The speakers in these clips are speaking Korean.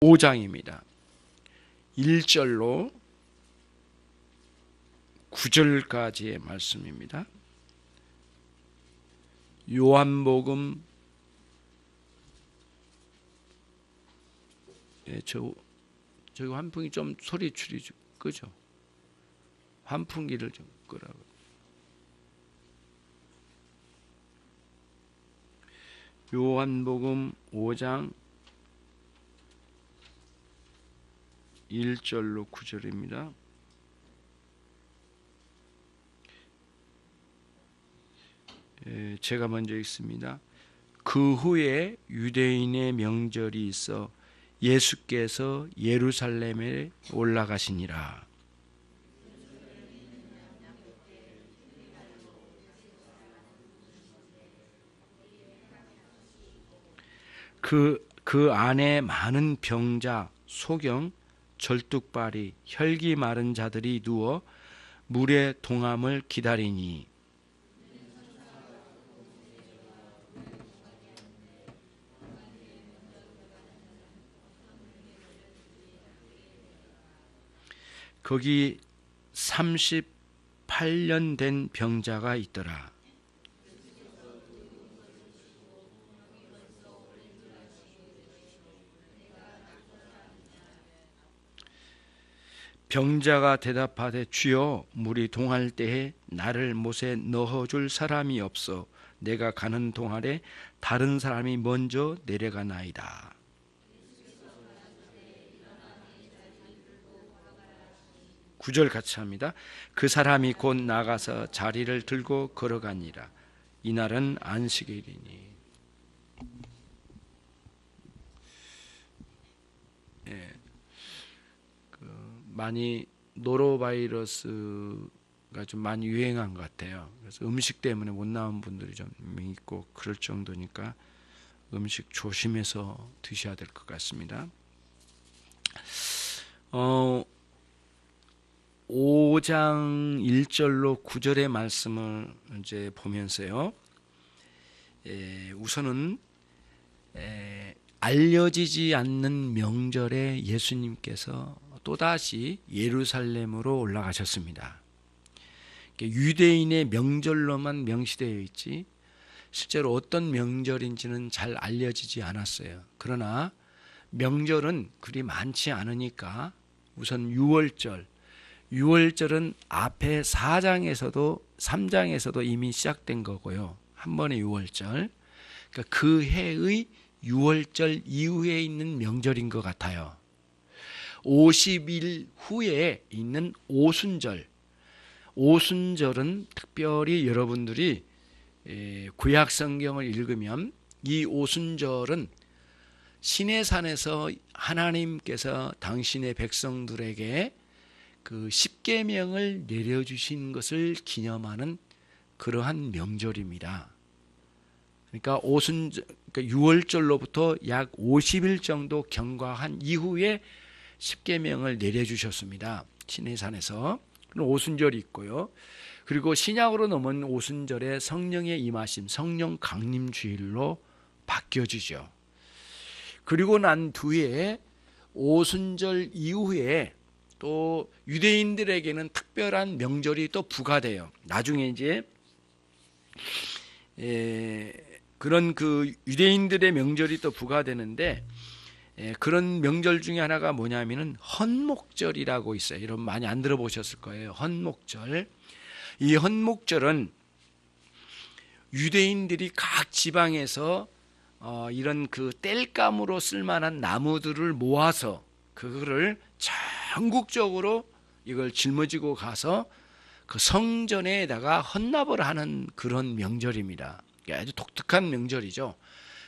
5장입니다. 1절로 9절까지의 말씀입니다. 요한복음 저기 환풍기 좀 소리 줄이 좀 끄죠. 환풍기를 좀 끄라고. 요한복음 5장 1절로 9절입니다. 제가 먼저 읽습니다. 그 후에 유대인의 명절이 있어 예수께서 예루살렘에 올라가시니라. 그 안에 많은 병자, 소경, 절뚝발이, 혈기 마른 자들이 누워 물의 동함을 기다리니 거기 38년 된 병자가 있더라. 병자가 대답하되 주여 물이 동할 때에 나를 못에 넣어줄 사람이 없어 내가 가는 동안에 다른 사람이 먼저 내려가나이다. 구절 같이 합니다. 그 사람이 곧 나가서 자리를 들고 걸어가니라. 이날은 안식일이니. 많이 노로바이러스가 좀 많이 유행한 것 같아요. 그래서 음식 때문에 못 나온 분들이 좀 있고 그럴 정도니까 음식 조심해서 드셔야 될 것 같습니다. 5장 1절로 9절의 말씀을 이제 보면서요. 우선은 알려지지 않는 명절에 예수님께서 또다시 예루살렘으로 올라가셨습니다. 유대인의 명절로만 명시되어 있지 실제로 어떤 명절인지는 잘 알려지지 않았어요. 그러나 명절은 그리 많지 않으니까 우선 6월절은 앞에 4장에서도 3장에서도 이미 시작된 거고요. 한 번의 6월절. 그러니까 그 해의 6월절 이후에 있는 명절인 것 같아요. 50일 후에 있는 오순절. 오순절은 특별히 여러분들이 구약 성경을 읽으면 이 오순절은 시내산에서 하나님께서 당신의 백성들에게 그 십계명을 내려주신 것을 기념하는 그러한 명절입니다. 그러니까 오순절, 그러니까 6월절로부터 약 50일 정도 경과한 이후에 십계명을 내려주셨습니다. 시내산에서. 그럼 오순절이 있고요. 그리고 신약으로 넘은 오순절에 성령의 임하심, 성령 강림 주일로 바뀌어지죠. 그리고 난 뒤에 오순절 이후에 또 유대인들에게는 특별한 명절이 또 부과돼요. 나중에 이제 그런 그 유대인들의 명절이 또 부과되는데 그런 명절 중에 하나가 뭐냐면은 헌목절이라고 있어요. 여러분 많이 안 들어보셨을 거예요. 헌목절. 이 헌목절은 유대인들이 각 지방에서 이런 그 땔감으로 쓸만한 나무들을 모아서 그거를 전국적으로 이걸 짊어지고 가서 그 성전에다가 헌납을 하는 그런 명절입니다. 아주 독특한 명절이죠.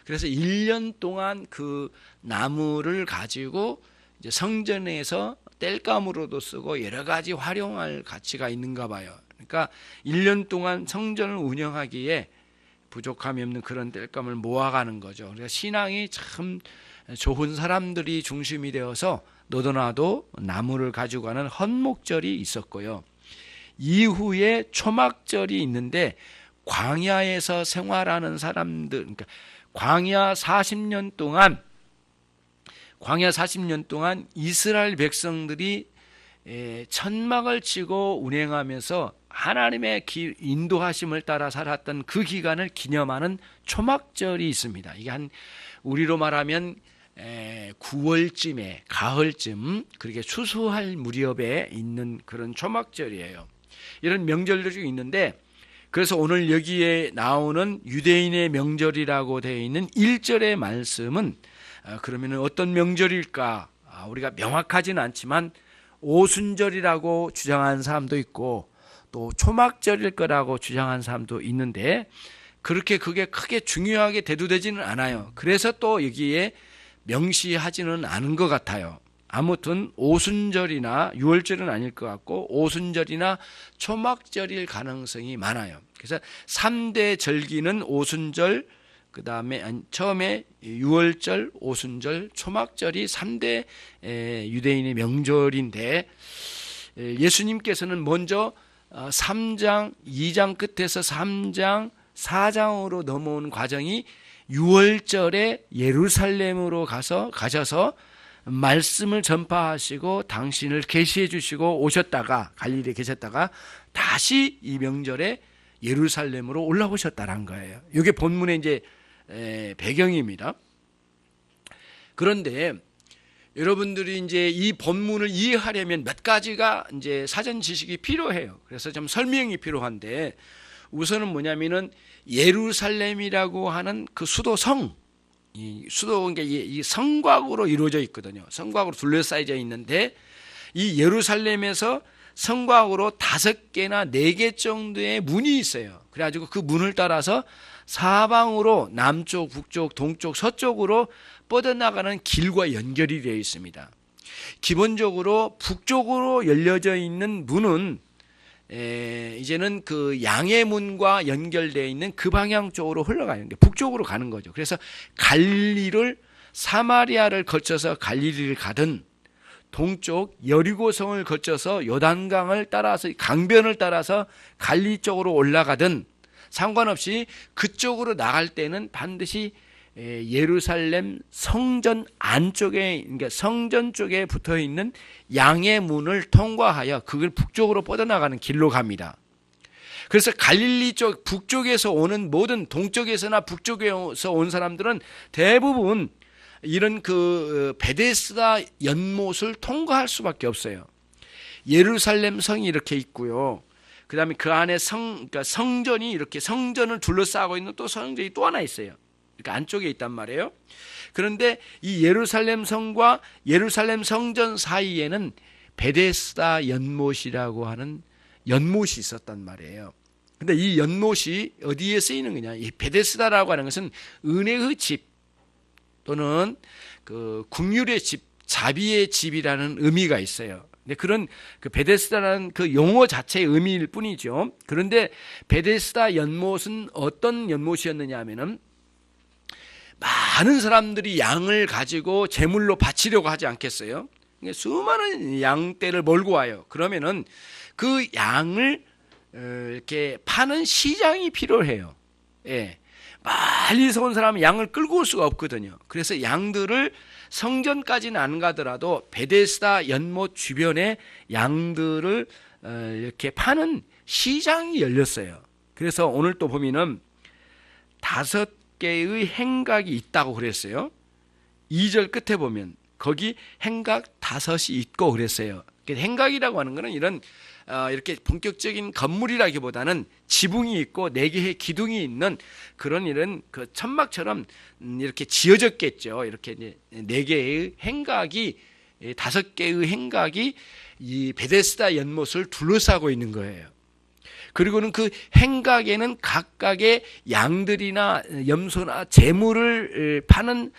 그래서 1년 동안 그 나무를 가지고 이제 성전에서 땔감으로도 쓰고 여러 가지 활용할 가치가 있는가 봐요. 그러니까 1년 동안 성전을 운영하기에 부족함이 없는 그런 땔감을 모아가는 거죠. 그러니까 신앙이 참 좋은 사람들이 중심이 되어서 너도나도 나무를 가지고 가는 헌목절이 있었고요. 이후에 초막절이 있는데 광야에서 생활하는 사람들, 그러니까 광야 40년 동안 광야 40년 동안 이스라엘 백성들이 천막을 치고 운행하면서 하나님의 인도하심을 따라 살았던 그 기간을 기념하는 초막절이 있습니다. 이게 한 우리로 말하면 9월쯤에 가을쯤 그렇게 추수할 무렵에 있는 그런 초막절이에요. 이런 명절들이 있는데 그래서 오늘 여기에 나오는 유대인의 명절이라고 되어 있는 1절의 말씀은 그러면 어떤 명절일까? 우리가 명확하지는 않지만 오순절이라고 주장하는 사람도 있고 또 초막절일 거라고 주장하는 사람도 있는데 그렇게 그게 크게 중요하게 대두되지는 않아요. 그래서 또 여기에 명시하지는 않은 것 같아요. 아무튼 오순절이나 6월절은 아닐 것 같고 오순절이나 초막절일 가능성이 많아요. 그래서 3대 절기는 오순절, 그 다음에 처음에 6월절, 오순절, 초막절이 3대 유대인의 명절인데 예수님께서는 먼저 3장, 2장 끝에서 3장, 4장으로 넘어온 과정이 6월절에 예루살렘으로 가셔서 말씀을 전파하시고 당신을 계시해 주시고 오셨다가 갈릴리에 계셨다가 다시 이 명절에 예루살렘으로 올라오셨다는 거예요. 이게 본문의 이제 배경입니다. 그런데 여러분들이 이제 이 본문을 이해하려면 몇 가지가 이제 사전 지식이 필요해요. 그래서 좀 설명이 필요한데 우선은 뭐냐면은 예루살렘이라고 하는 그 수도성, 이 수도 이 성곽으로 이루어져 있거든요. 성곽으로 둘러싸여져 있는데 이 예루살렘에서 성곽으로 5개나 4개 정도의 문이 있어요. 그래가지고 그 문을 따라서 사방으로 남쪽, 북쪽, 동쪽, 서쪽으로 뻗어나가는 길과 연결이 되어 있습니다. 기본적으로 북쪽으로 열려져 있는 문은 이제는 그 양의 문과 연결되어 있는 그 방향 쪽으로 흘러가요. 북쪽으로 가는 거죠. 그래서 갈릴리를 사마리아를 거쳐서 갈릴리를 가든 동쪽 여리고성을 거쳐서 요단강을 따라서 강변을 따라서 갈릴리 쪽으로 올라가든 상관없이 그쪽으로 나갈 때는 반드시 예루살렘 성전 안쪽에, 그러니까 성전 쪽에 붙어 있는 양의 문을 통과하여 그걸 북쪽으로 뻗어나가는 길로 갑니다. 그래서 갈릴리 쪽 북쪽에서 오는 모든 동쪽에서나 북쪽에서 온 사람들은 대부분 이런 그 베데스다 연못을 통과할 수밖에 없어요. 예루살렘 성이 이렇게 있고요. 그 다음에 그 안에 그러니까 성전이 이렇게 성전을 둘러싸고 있는 또 성전이 또 하나 있어요. 그러니까 안쪽에 있단 말이에요. 그런데 이 예루살렘 성과 예루살렘 성전 사이에는 베데스다 연못이라고 하는 연못이 있었단 말이에요. 근데 이 연못이 어디에 쓰이는 거냐? 이 베데스다라고 하는 것은 은혜의 집 또는 그 긍휼의 집, 자비의 집이라는 의미가 있어요. 근데 그런 그 베데스다라는 그 용어 자체의 의미일 뿐이죠. 그런데 베데스다 연못은 어떤 연못이었느냐 하면은 많은 사람들이 양을 가지고 제물로 바치려고 하지 않겠어요? 수많은 양떼를 몰고 와요. 그러면은 그 양을 이렇게 파는 시장이 필요해요. 예. 멀리서 온 사람은 양을 끌고 올 수가 없거든요. 그래서 양들을 성전까지는 안 가더라도 베데스다 연못 주변에 양들을 이렇게 파는 시장이 열렸어요. 그래서 오늘 또 보면은 5개의 행각이 있다고 그랬어요. 2절 끝에 보면 거기 행각 5이 있고 그랬어요. 행각이라고 하는 것은 이런 이렇게 본격적인 건물이라기보다는 지붕이 있고 4개의 기둥이 있는 그런 이런 그 천막처럼 이렇게 지어졌겠죠. 이렇게 4개의 행각이 5개의 행각이 이 베데스다 연못을 둘러싸고 있는 거예요. 그리고는 그 행각에는 각각의 양들이나 염소나 재물을 파는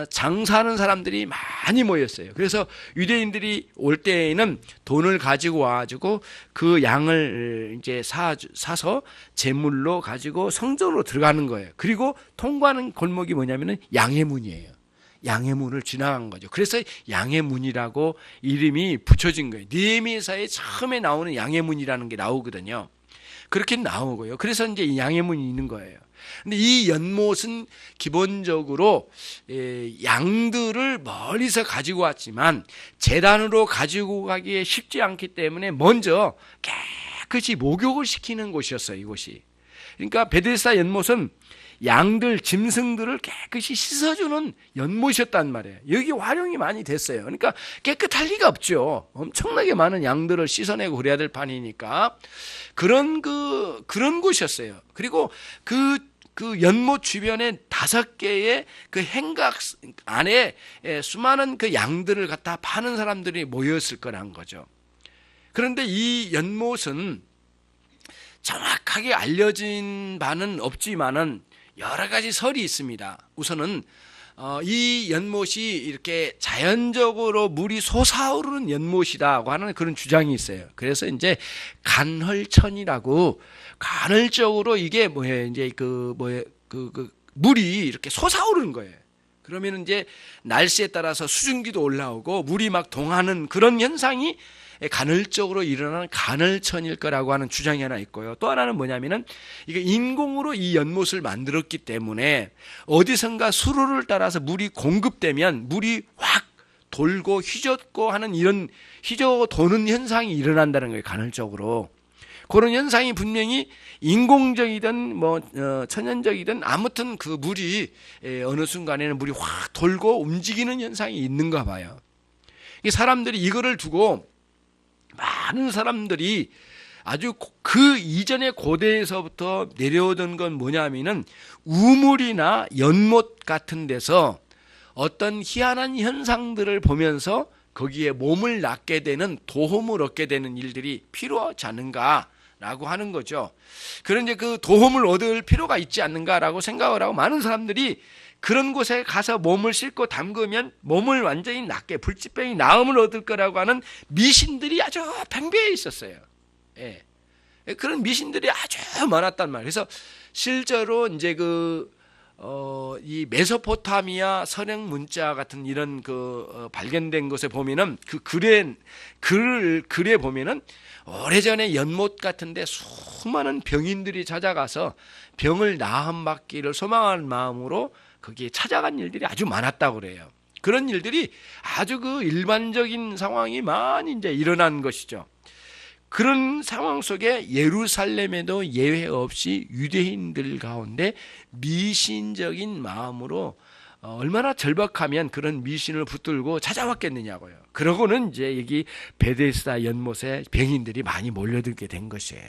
장사하는 사람들이 많이 모였어요. 그래서 유대인들이 올 때에는 돈을 가지고 와가지고 그 양을 이제 사서 재물로 가지고 성전으로 들어가는 거예요. 그리고 통과하는 골목이 뭐냐면은 양의 문이에요. 양의 문을 지나간 거죠. 그래서 양의 문이라고 이름이 붙여진 거예요. 느헤미야서에 처음에 나오는 양의 문이라는 게 나오거든요. 그렇게 나오고요. 그래서 이제 양의 문이 있는 거예요. 근데 이 연못은 기본적으로 양들을 멀리서 가지고 왔지만 제단으로 가지고 가기에 쉽지 않기 때문에 먼저 깨끗이 목욕을 시키는 곳이었어요, 이곳이. 그러니까 베데스다 연못은 양들, 짐승들을 깨끗이 씻어주는 연못이었단 말이에요. 여기 활용이 많이 됐어요. 그러니까 깨끗할 리가 없죠. 엄청나게 많은 양들을 씻어내고 그래야 될 판이니까 그런 곳이었어요. 그리고 그 연못 주변에 5개의 그 행각 안에 수많은 그 양들을 갖다 파는 사람들이 모였을 거란 거죠. 그런데 이 연못은 정확하게 알려진 바는 없지만은 여러 가지 설이 있습니다. 우선은 이 연못이 이렇게 자연적으로 물이 솟아오르는 연못이라고 하는 그런 주장이 있어요. 그래서 이제 간헐천이라고 간헐적으로 이게 뭐예요? 이제 물이 이렇게 솟아오르는 거예요. 그러면 이제 날씨에 따라서 수증기도 올라오고 물이 막 동하는 그런 현상이 간헐적으로 일어나는 간헐천일 거라고 하는 주장이 하나 있고요. 또 하나는 뭐냐면은 이게 인공으로 이 연못을 만들었기 때문에 어디선가 수로를 따라서 물이 공급되면 물이 확 돌고 휘젓고 하는 이런 휘저 도는 현상이 일어난다는 거예요. 간헐적으로. 그런 현상이 분명히 인공적이든 천연적이든 아무튼 그 물이 어느 순간에는 물이 확 돌고 움직이는 현상이 있는가 봐요. 사람들이 이거를 두고 많은 사람들이 아주 그 이전의 고대에서부터 내려오던 건 뭐냐면은 우물이나 연못 같은 데서 어떤 희한한 현상들을 보면서 거기에 몸을 놔게 되는 도움을 얻게 되는 일들이 필요하지 않은가라고 하는 거죠. 그런데 그 도움을 얻을 필요가 있지 않는가라고 생각을 하고 많은 사람들이 그런 곳에 가서 몸을 싣고 담그면 몸을 완전히 낫게 불치병이 나음을 얻을 거라고 하는 미신들이 아주 팽배해 있었어요. 예. 그런 미신들이 아주 많았단 말이에요. 그래서 실제로 이제 이 메소포타미아 선행 문자 같은 이런 발견된 곳에 보면은 그 글에 보면은 오래전에 연못 같은데 수많은 병인들이 찾아가서 병을 나음 받기를 소망하는 마음으로 거기에 찾아간 일들이 아주 많았다고 그래요. 그런 일들이 아주 일반적인 상황이 많이 이제 일어난 것이죠. 그런 상황 속에 예루살렘에도 예외 없이 유대인들 가운데 미신적인 마음으로 얼마나 절박하면 그런 미신을 붙들고 찾아왔겠느냐고요. 그러고는 이제 여기 베데스다 연못에 병인들이 많이 몰려들게 된 것이에요.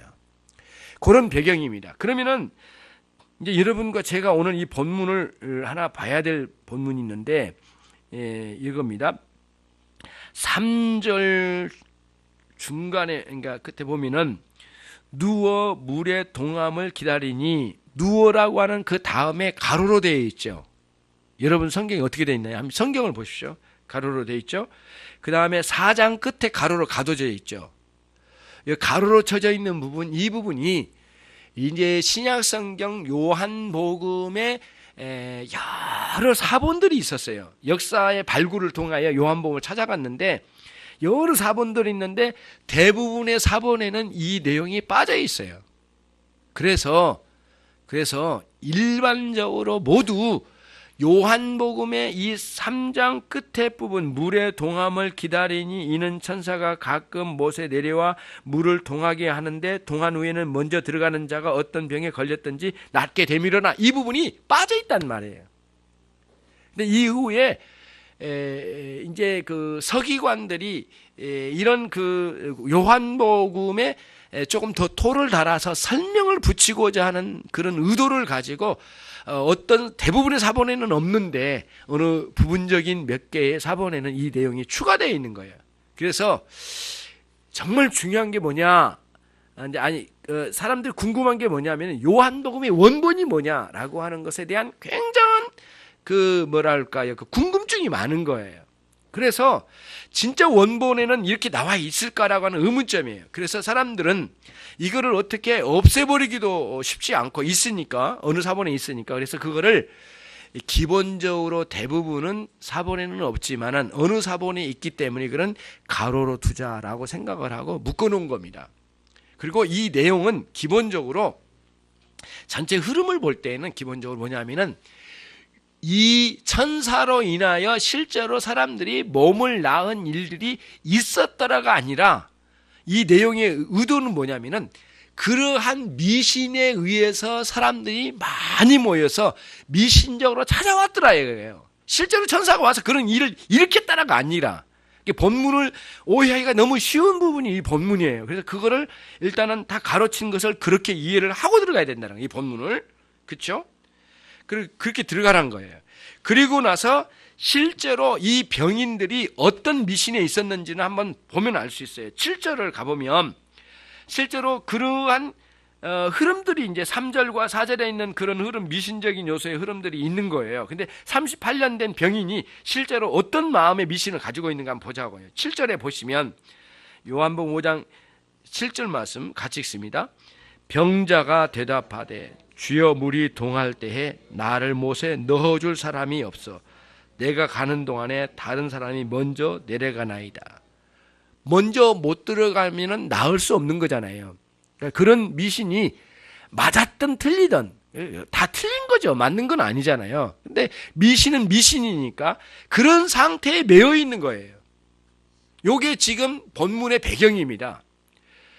그런 배경입니다. 그러면은 이제 여러분과 제가 오늘 이 본문을 하나 봐야 될 본문이 있는데 이겁니다. 3절 중간에 그러니까 끝에 보면은 누워 물의 동함을 기다리니 누워라고 하는 그 다음에 가로로 되어 있죠. 여러분 성경이 어떻게 되어 있나요? 한번 성경을 보십시오. 가로로 되어 있죠. 그 다음에 4장 끝에 가로로 가둬져 있죠. 가로로 쳐져 있는 부분, 이 부분이 이제 신약성경 요한복음에 여러 사본들이 있었어요. 역사의 발굴을 통하여 요한복음을 찾아갔는데 여러 사본들이 있는데 대부분의 사본에는 이 내용이 빠져 있어요. 그래서 일반적으로 모두 요한복음의 이 3장 끝에 부분 물의 동함을 기다리니 이는 천사가 가끔 못에 내려와 물을 동하게 하는데 동한 후에는 먼저 들어가는 자가 어떤 병에 걸렸든지 낫게 되밀어나 이 부분이 빠져 있단 말이에요. 근데 이후에 이제 서기관들이 이런 요한복음에 조금 더 토를 달아서 설명을 붙이고자 하는 그런 의도를 가지고 어떤 대부분의 사본에는 없는데 어느 부분적인 몇 개의 사본에는 이 내용이 추가되어 있는 거예요. 그래서 정말 중요한 게 뭐냐? 사람들이 궁금한 게 뭐냐면 요한복음의 원본이 뭐냐라고 하는 것에 대한 굉장한 궁금증이 많은 거예요. 그래서 진짜 원본에는 이렇게 나와 있을까라고 하는 의문점이에요. 그래서 사람들은 이거를 어떻게 없애버리기도 쉽지 않고 있으니까 어느 사본에 있으니까 그래서 그거를 기본적으로 대부분은 사본에는 없지만은 어느 사본에 있기 때문에 그런 가로로 두자라고 생각을 하고 묶어놓은 겁니다. 그리고 이 내용은 기본적으로 전체 흐름을 볼 때는 기본적으로 뭐냐면은 이 천사로 인하여 실제로 사람들이 몸을 낳은 일들이 있었더라가 아니라 이 내용의 의도는 뭐냐면은 그러한 미신에 의해서 사람들이 많이 모여서 미신적으로 찾아왔더라 이거예요. 실제로 천사가 와서 그런 일을 일으켰다라가 아니라 본문을 오해하기가 너무 쉬운 부분이 이 본문이에요. 그래서 그거를 일단은 다 가로친 것을 그렇게 이해를 하고 들어가야 된다는 거예요. 이 본문을. 그렇죠? 그렇게 들어가라는 거예요. 그리고 나서 실제로 이 병인들이 어떤 미신에 있었는지는 한번 보면 알 수 있어요. 7절을 가보면 실제로 그러한 흐름들이 이제 3절과 4절에 있는 그런 흐름, 미신적인 요소의 흐름들이 있는 거예요. 근데 38년 된 병인이 실제로 어떤 마음의 미신을 가지고 있는가 한번 보자고요. 7절에 보시면 요한복음 5장 7절 말씀 같이 읽습니다. 병자가 대답하되 주여 물이 동할 때에 나를 못에 넣어줄 사람이 없어 내가 가는 동안에 다른 사람이 먼저 내려가나이다. 먼저 못 들어가면 나을 수 없는 거잖아요. 그러니까 그런 미신이 맞았든 틀리든 다 틀린 거죠. 맞는 건 아니잖아요. 근데 미신은 미신이니까 그런 상태에 매여 있는 거예요. 요게 지금 본문의 배경입니다.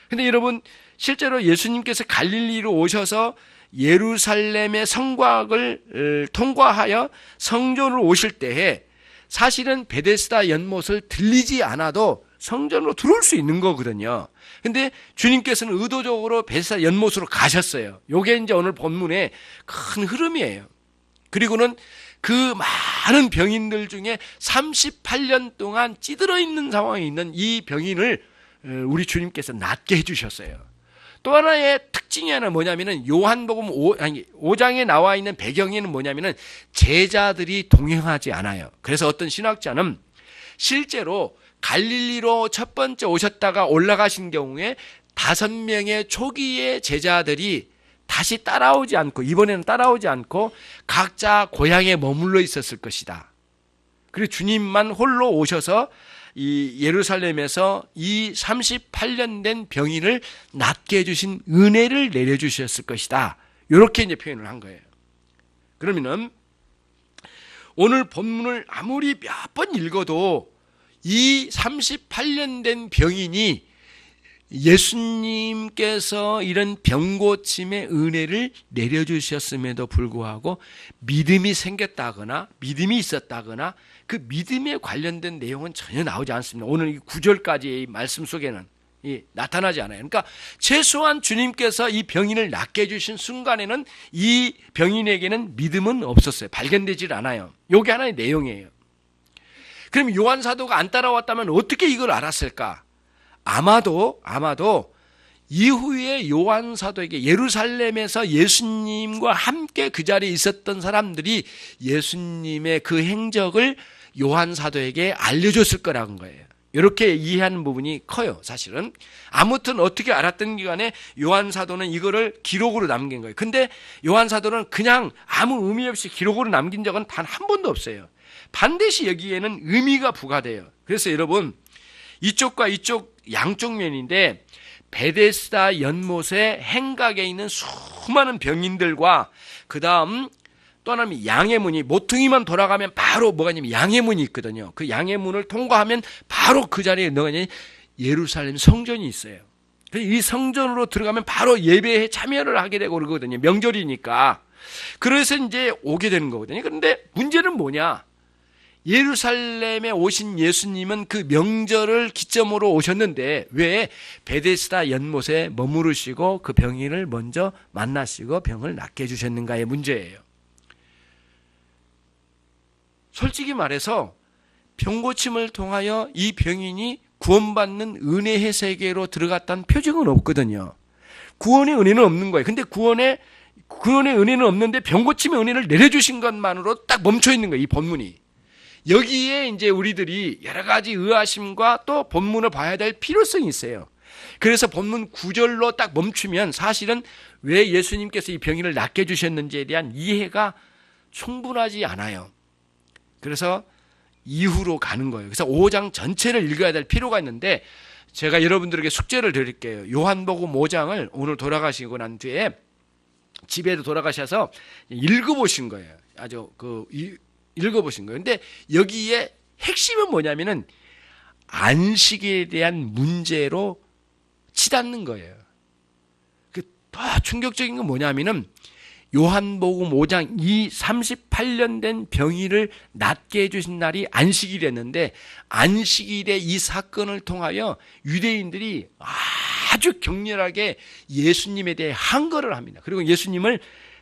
근데 여러분 실제로 예수님께서 갈릴리로 오셔서 예루살렘의 성곽을 통과하여 성전으로 오실 때에 사실은 베데스다 연못을 들리지 않아도 성전으로 들어올 수 있는 거거든요. 근데 주님께서는 의도적으로 베데스다 연못으로 가셨어요. 요게 이제 오늘 본문의 큰 흐름이에요. 그리고는 그 많은 병인들 중에 38년 동안 찌들어 있는 상황에 있는 이 병인을 우리 주님께서 낫게 해주셨어요. 또 하나의 특징이 하나 뭐냐면은 요한복음 5장에 나와 있는 배경에는 뭐냐면은 제자들이 동행하지 않아요. 그래서 어떤 신학자는 실제로 갈릴리로 첫 번째 오셨다가 올라가신 경우에 5명의 초기의 제자들이 다시 따라오지 않고 이번에는 따라오지 않고 각자 고향에 머물러 있었을 것이다. 그리고 주님만 홀로 오셔서 이 예루살렘에서 이 38년 된 병인을 낫게 해주신 은혜를 내려주셨을 것이다. 이렇게 이제 표현을 한 거예요. 그러면은 오늘 본문을 아무리 몇 번 읽어도 이 38년 된 병인이 예수님께서 이런 병고침의 은혜를 내려주셨음에도 불구하고 믿음이 생겼다거나 믿음이 있었다거나 그 믿음에 관련된 내용은 전혀 나오지 않습니다. 오늘 이 9절까지의 말씀 속에는 나타나지 않아요. 그러니까 최소한 주님께서 이 병인을 낫게 해주신 순간에는 이 병인에게는 믿음은 없었어요. 발견되질 않아요. 이게 하나의 내용이에요. 그럼 요한 사도가 안 따라왔다면 어떻게 이걸 알았을까? 아마도 이후에 요한 사도에게 예루살렘에서 예수님과 함께 그 자리에 있었던 사람들이 예수님의 그 행적을 요한 사도에게 알려줬을 거라는 거예요. 이렇게 이해하는 부분이 커요. 사실은 아무튼 어떻게 알았던 기간에 요한 사도는 이거를 기록으로 남긴 거예요. 근데 요한 사도는 그냥 아무 의미 없이 기록으로 남긴 적은 단 한 번도 없어요. 반드시 여기에는 의미가 부과돼요. 그래서 여러분 이쪽과 이쪽 양쪽 면인데 베데스다 연못의 행각에 있는 수많은 병인들과 그 다음 또 하나는 양의 문이 모퉁이만 돌아가면 바로 뭐가 있냐면 양의 문이 있거든요. 그 양의 문을 통과하면 바로 그 자리에 뭐가 있냐면 예루살렘 성전이 있어요. 이 성전으로 들어가면 바로 예배에 참여를 하게 되고 그러거든요. 명절이니까. 그래서 이제 오게 되는 거거든요. 그런데 문제는 뭐냐? 예루살렘에 오신 예수님은 그 명절을 기점으로 오셨는데 왜 베데스다 연못에 머무르시고 그 병인을 먼저 만나시고 병을 낫게 해주셨는가의 문제예요. 솔직히 말해서 병고침을 통하여 이 병인이 구원받는 은혜의 세계로 들어갔다는 표징은 없거든요. 구원의 은혜는 없는 거예요. 근데 구원의 은혜는 없는데 병고침의 은혜를 내려주신 것만으로 딱 멈춰 있는 거예요. 이 본문이. 여기에 이제 우리들이 여러 가지 의아심과 또 본문을 봐야 될 필요성이 있어요. 그래서 본문 9절로 딱 멈추면 사실은 왜 예수님께서 이 병인을 낫게 해주셨는지에 대한 이해가 충분하지 않아요. 그래서 이후로 가는 거예요. 그래서 5장 전체를 읽어야 될 필요가 있는데 제가 여러분들에게 숙제를 드릴게요. 요한복음 5장을 오늘 돌아가시고 난 뒤에 집에 돌아가셔서 읽어보신 거예요. 아주 읽어보신 거예요. 근데 여기에 핵심은 뭐냐면은 안식에 대한 문제로 치닫는 거예요. 더 충격적인 건 뭐냐면은 요한복음 5장 이 38년 된 병이를 낫게 해주신 날이 안식일이었는데 안식일에 이 사건을 통하여 유대인들이 아주 격렬하게 예수님에 대해 항거를 합니다. 그리고 예수님을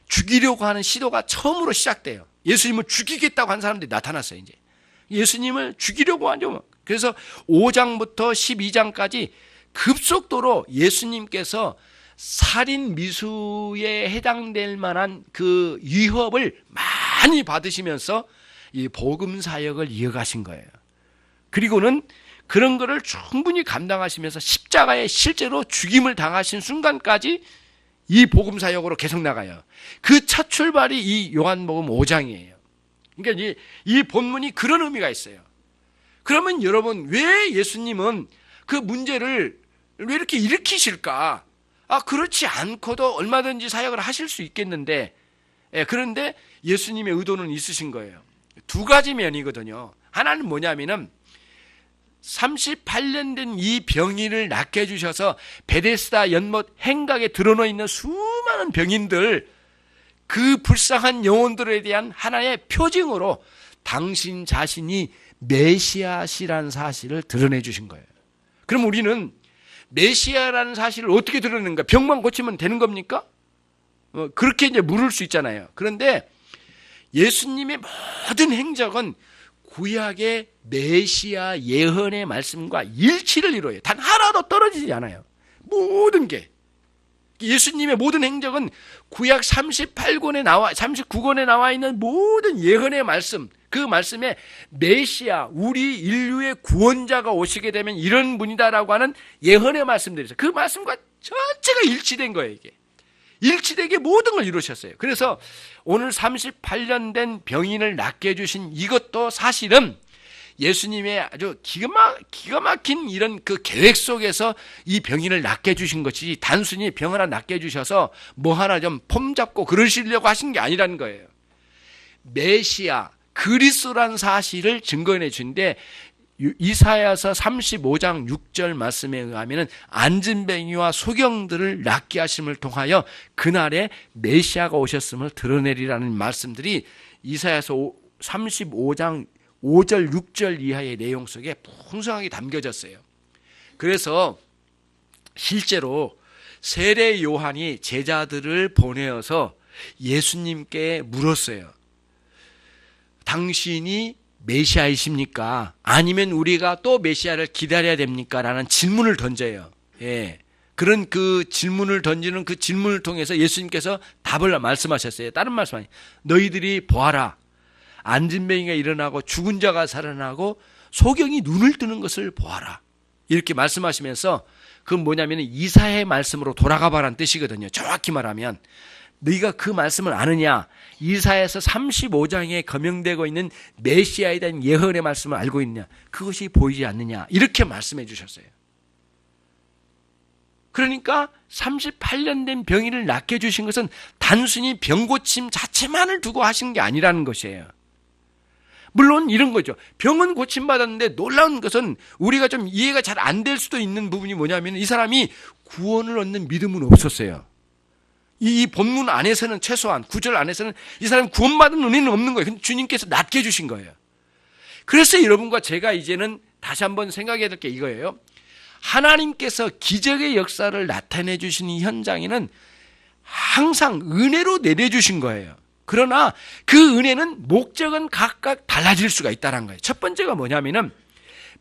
죽이려고 하는 시도가 처음으로 시작돼요. 예수님을 죽이겠다고 한 사람들이 나타났어요. 이제 예수님을 죽이려고 하죠. 그래서 5장부터 12장까지 급속도로 예수님께서 살인 미수에 해당될 만한 그 위협을 많이 받으시면서 이 복음 사역을 이어가신 거예요. 그리고는 그런 거를 충분히 감당하시면서 십자가에 실제로 죽임을 당하신 순간까지 이 복음 사역으로 계속 나가요. 그 첫 출발이 이 요한복음 5장이에요. 그러니까 이 본문이 그런 의미가 있어요. 그러면 여러분, 왜 예수님은 그 문제를 왜 이렇게 일으키실까? 그렇지 않고도 얼마든지 사역을 하실 수 있겠는데, 그런데 예수님의 의도는 있으신 거예요. 두 가지 면이거든요. 하나는 뭐냐면은 38년 된 이 병인을 낫게 해주셔서 베데스다 연못 행각에 드러나 있는 수많은 병인들, 그 불쌍한 영혼들에 대한 하나의 표징으로 당신 자신이 메시아시라는 사실을 드러내 주신 거예요. 그럼 우리는 메시아라는 사실을 어떻게 드러내는가? 병만 고치면 되는 겁니까? 그렇게 이제 물을 수 있잖아요. 그런데 예수님의 모든 행적은 구약의 메시아 예언의 말씀과 일치를 이루어요. 단 하나도 떨어지지 않아요. 모든 게. 예수님의 모든 행적은 구약 39권에 나와 있는 모든 예언의 말씀, 그 말씀에 메시아, 우리 인류의 구원자가 오시게 되면 이런 분이다라고 하는 예언의 말씀들이 있어요. 그 말씀과 전체가 일치된 거예요, 이게. 일치되게 모든 걸 이루셨어요. 그래서 오늘 38년 된 병인을 낫게 해주신 이것도 사실은 예수님의 아주 기가 막힌 이런 그 계획 속에서 이 병인을 낫게 해주신 것이 단순히 병 하나 낫게 해주셔서 뭐 하나 좀 폼 잡고 그러시려고 하신 게 아니라는 거예요. 메시아, 그리스도라는 사실을 증거해 주는데 이사야서 35장 6절 말씀에 의하면 안진뱅이와 소경들을 낫게 하심을 통하여 그날에 메시아가 오셨음을 드러내리라는 말씀들이 이사야서 35장 5절 6절 이하의 내용 속에 풍성하게 담겨졌어요. 그래서 실제로 세례 요한이 제자들을 보내어서 예수님께 물었어요. 당신이 메시아이십니까? 아니면 우리가 또 메시아를 기다려야 됩니까? 라는 질문을 던져요. 그런 그 질문을 던지는 그 질문을 통해서 예수님께서 답을 말씀하셨어요. 다른 말씀 아니에요. 너희들이 보아라. 안진뱅이가 일어나고 죽은 자가 살아나고 소경이 눈을 뜨는 것을 보아라. 이렇게 말씀하시면서 그건 뭐냐면 이사야의 말씀으로 돌아가 봐라는 뜻이거든요. 정확히 말하면 너희가 그 말씀을 아느냐? 이사야서 35장에 거명되고 있는 메시아에 대한 예언의 말씀을 알고 있느냐? 그것이 보이지 않느냐? 이렇게 말씀해 주셨어요. 그러니까 38년 된 병인을 낫게 해주신 것은 단순히 병고침 자체만을 두고 하신 게 아니라는 것이에요. 물론 이런 거죠. 병은 고침받았는데 놀라운 것은 우리가 좀 이해가 잘 안 될 수도 있는 부분이 뭐냐면 이 사람이 구원을 얻는 믿음은 없었어요. 이 본문 안에서는 최소한 9절 안에서는 이 사람 구원받은 은혜는 없는 거예요. 근데 주님께서 낫게 해주신 거예요. 그래서 여러분과 제가 이제는 다시 한번 생각해야 될 게 이거예요. 하나님께서 기적의 역사를 나타내 주시는 이 현장에는 항상 은혜로 내려주신 거예요. 그러나 그 은혜는 목적은 각각 달라질 수가 있다는 거예요. 첫 번째가 뭐냐면은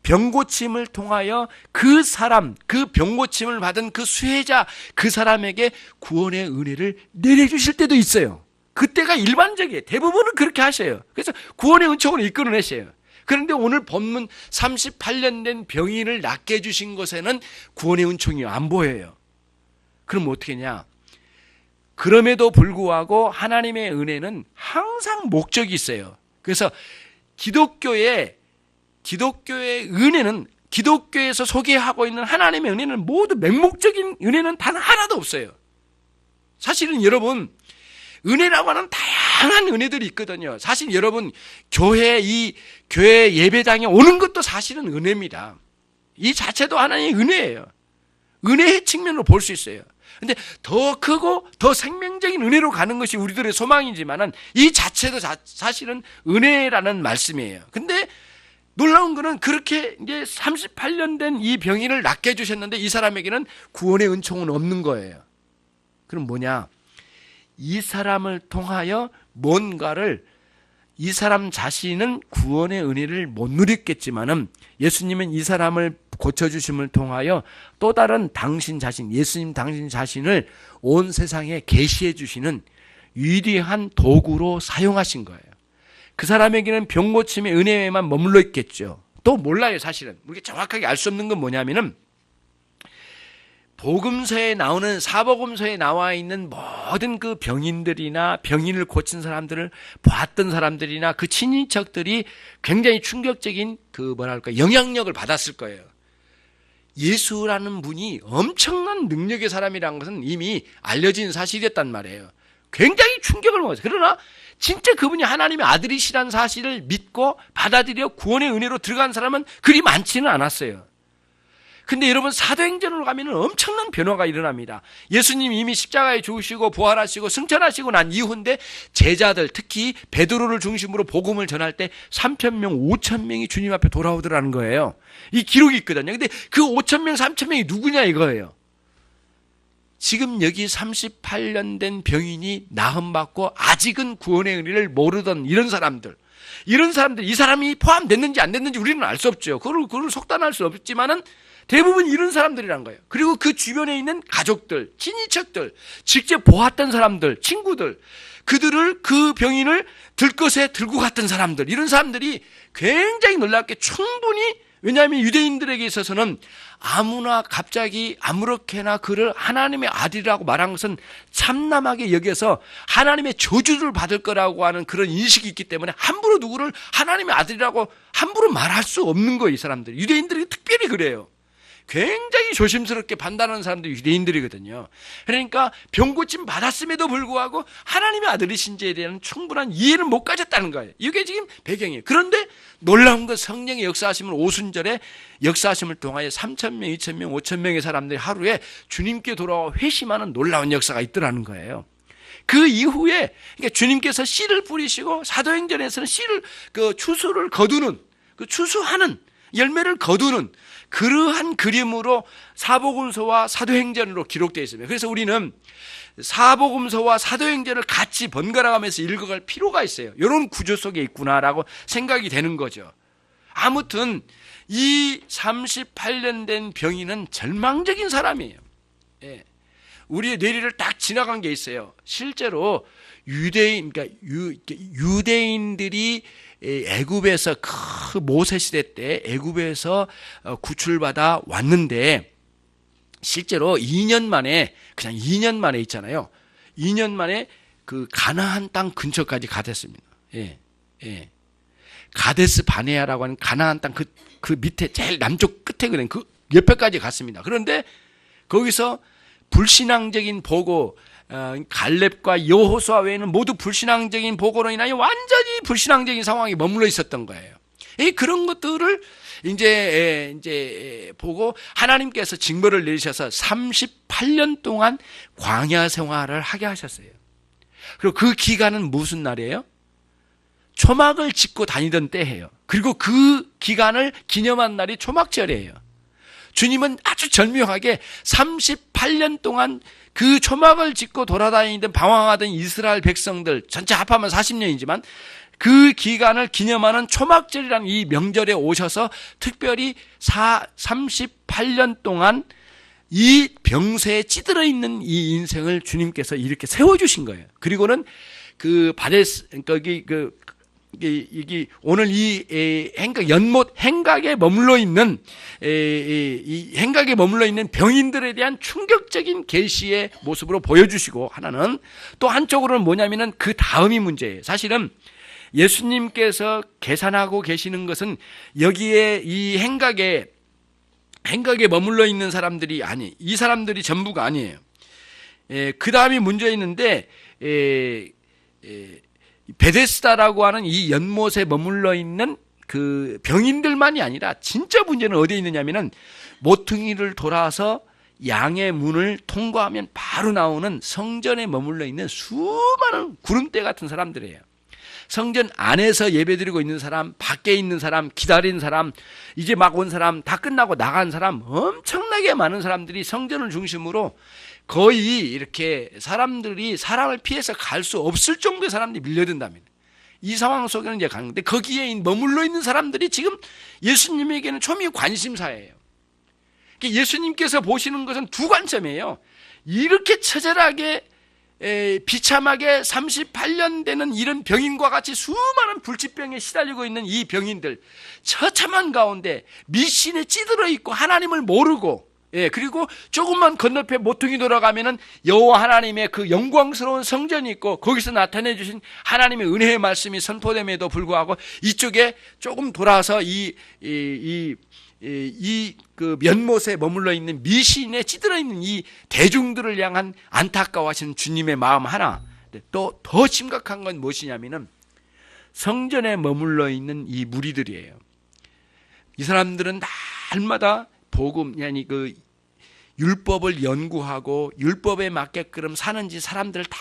병고침을 통하여 그 사람, 그 병고침을 받은 그 수혜자, 그 사람에게 구원의 은혜를 내려주실 때도 있어요. 그때가 일반적이에요. 대부분은 그렇게 하셔요. 그래서 구원의 은총으로 이끌어내셔요. 그런데 오늘 본문 38년 된 병인을 낫게 해주신 것에는 구원의 은총이 안 보여요. 그럼 어떻게 하냐? 그럼에도 불구하고 하나님의 은혜는 항상 목적이 있어요. 그래서 기독교의 은혜는, 기독교에서 소개하고 있는 하나님의 은혜는 모두 맹목적인 은혜는 단 하나도 없어요. 사실은 여러분, 은혜라고 하는 다양한 은혜들이 있거든요. 사실 여러분, 교회 예배당에 오는 것도 사실은 은혜입니다. 이 자체도 하나님의 은혜예요. 은혜의 측면으로 볼 수 있어요. 근데 더 크고 더 생명적인 은혜로 가는 것이 우리들의 소망이지만은 이 자체도 사실은 은혜라는 말씀이에요. 근데 놀라운 거는 그렇게 이제 38년 된 이 병인을 낫게 해주셨는데 이 사람에게는 구원의 은총은 없는 거예요. 그럼 뭐냐? 이 사람을 통하여 뭔가를, 이 사람 자신은 구원의 은혜를 못 누렸겠지만은 예수님은 이 사람을 고쳐주심을 통하여 또 다른 당신 자신, 예수님 당신 자신을 온 세상에 계시해 주시는 위대한 도구로 사용하신 거예요. 그 사람에게는 병 고침의 은혜에만 머물러 있겠죠. 또 몰라요. 사실은 우리가 정확하게 알 수 없는 건 뭐냐면은 복음서에 나오는, 사복음서에 나와 있는 모든 그 병인들이나 병인을 고친 사람들을 봤던 사람들이나 그 친인척들이 굉장히 충격적인 영향력을 받았을 거예요. 예수라는 분이 엄청난 능력의 사람이라는 것은 이미 알려진 사실이었단 말이에요. 굉장히 충격을 먹었어요. 그러나 진짜 그분이 하나님의 아들이시라는 사실을 믿고 받아들여 구원의 은혜로 들어간 사람은 그리 많지는 않았어요. 근데 여러분, 사도행전으로 가면 엄청난 변화가 일어납니다. 예수님이 이미 십자가에 죽으시고 부활하시고 승천하시고 난 이후인데 제자들, 특히 베드로를 중심으로 복음을 전할 때 3,000명, 5,000명이 주님 앞에 돌아오더라는 거예요. 이 기록이 있거든요. 근데 그 5,000명, 3,000명이 누구냐 이거예요. 지금 여기 38년 된 병인이 나음받고 아직은 구원의 은혜를 모르던 이런 사람들, 이 사람이 포함됐는지 안 됐는지 우리는 알 수 없죠. 그걸 속단할 수 없지만은 대부분 이런 사람들이란 거예요. 그리고 그 주변에 있는 가족들, 친인척들, 직접 보았던 사람들, 친구들, 그들을, 그 병인을 들것에 들고 갔던 사람들, 이런 사람들이 굉장히 놀랍게 충분히, 왜냐하면 유대인들에게 있어서는 아무나 갑자기 아무렇게나 그를 하나님의 아들이라고 말한 것은 참남하게 여겨서 하나님의 저주를 받을 거라고 하는 그런 인식이 있기 때문에 함부로 누구를 하나님의 아들이라고 함부로 말할 수 없는 거예요. 이 사람들, 유대인들이 특별히 그래요. 굉장히 조심스럽게 판단하는 사람들이 유대인들이거든요. 그러니까 병 고침 받았음에도 불구하고 하나님의 아들이신지에 대한 충분한 이해를 못 가졌다는 거예요. 이게 지금 배경이에요. 그런데 놀라운 건 성령의 역사하심을, 오순절에 역사하심을 통하여 3,000명, 2,000명, 5,000명의 사람들이 하루에 주님께 돌아와 회심하는 놀라운 역사가 있더라는 거예요. 그 이후에 그러니까 주님께서 씨를 뿌리시고 사도행전에서는 씨를, 추수를 거두는, 추수하는 열매를 거두는 그러한 그림으로 사복음서와 사도행전으로 기록되어 있습니다. 그래서 우리는 사복음서와 사도행전을 같이 번갈아가면서 읽어갈 필요가 있어요. 이런 구조 속에 있구나라고 생각이 되는 거죠. 아무튼 이 38년 된 병인은 절망적인 사람이에요. 예. 우리의 뇌리를 딱 지나간 게 있어요. 실제로 유대인들이 애굽에서 그 모세 시대 때 애굽에서 구출받아 왔는데 실제로 2년 만에, 그냥 2년 만에 있잖아요. 2년 만에 그 가나안 땅 근처까지 가댔습니다. 예, 예. 가데스 바네아라고 하는 가나안 땅 그 밑에 제일 남쪽 끝에 그냥 그 옆에까지 갔습니다. 그런데 거기서 불신앙적인 보고, 갈렙과 여호수아 외에는 모두 불신앙적인 보고로 인하여 완전히 불신앙적인 상황에 머물러 있었던 거예요. 그런 것들을 이제 보고 하나님께서 징벌을 내리셔서 38년 동안 광야 생활을 하게 하셨어요. 그리고 그 기간은 무슨 날이에요? 초막을 짓고 다니던 때예요. 그리고 그 기간을 기념한 날이 초막절이에요. 주님은 아주 절묘하게 38년 동안 그 초막을 짓고 돌아다니던 방황하던 이스라엘 백성들, 전체 합하면 40년이지만 그 기간을 기념하는 초막절이라는 이 명절에 오셔서 특별히 38년 동안 이 병세에 찌들어 있는 이 인생을 주님께서 이렇게 세워주신 거예요. 그리고는 이게 오늘 이 연못 행각에 머물러 있는 이 행각에 머물러 있는 병인들에 대한 충격적인 계시의 모습으로 보여주시고, 하나는 또 한쪽으로는 뭐냐면은 그 다음이 문제예요. 사실은 예수님께서 계산하고 계시는 것은 여기에 이 행각에 머물러 있는 사람들이 이 사람들이 전부가 아니에요. 그 다음이 문제 있는데 베데스다라고 하는 이 연못에 머물러 있는 그 병인들만이 아니라 진짜 문제는 어디에 있느냐면은 모퉁이를 돌아서 양의 문을 통과하면 바로 나오는 성전에 머물러 있는 수많은 구름대 같은 사람들이에요. 성전 안에서 예배드리고 있는 사람, 밖에 있는 사람, 기다린 사람, 이제 막 온 사람, 다 끝나고 나간 사람, 엄청나게 많은 사람들이 성전을 중심으로 거의 이렇게 사람들이 사람을 피해서 갈 수 없을 정도의 사람들이 밀려든답니다. 이 상황 속에는 이제 가는데 거기에 머물러 있는 사람들이 지금 예수님에게는 초미 관심사예요. 예수님께서 보시는 것은 두 관점이에요. 이렇게 처절하게 비참하게 38년 되는 이런 병인과 같이 수많은 불치병에 시달리고 있는 이 병인들, 처참한 가운데 미신에 찌들어 있고 하나님을 모르고, 그리고 조금만 건너편 모퉁이 돌아가면은 여호와 하나님의 그 영광스러운 성전이 있고 거기서 나타내 주신 하나님의 은혜의 말씀이 선포됨에도 불구하고 이쪽에 조금 돌아서 그 연못에 머물러 있는 미신에 찌들어 있는 이 대중들을 향한 안타까워하시는 주님의 마음 하나. 또 더 심각한 건 무엇이냐면은 성전에 머물러 있는 이 무리들이에요. 이 사람들은 날마다 복음, 아니 그 율법을 연구하고 율법에 맞게끔 사는지 사람들을 다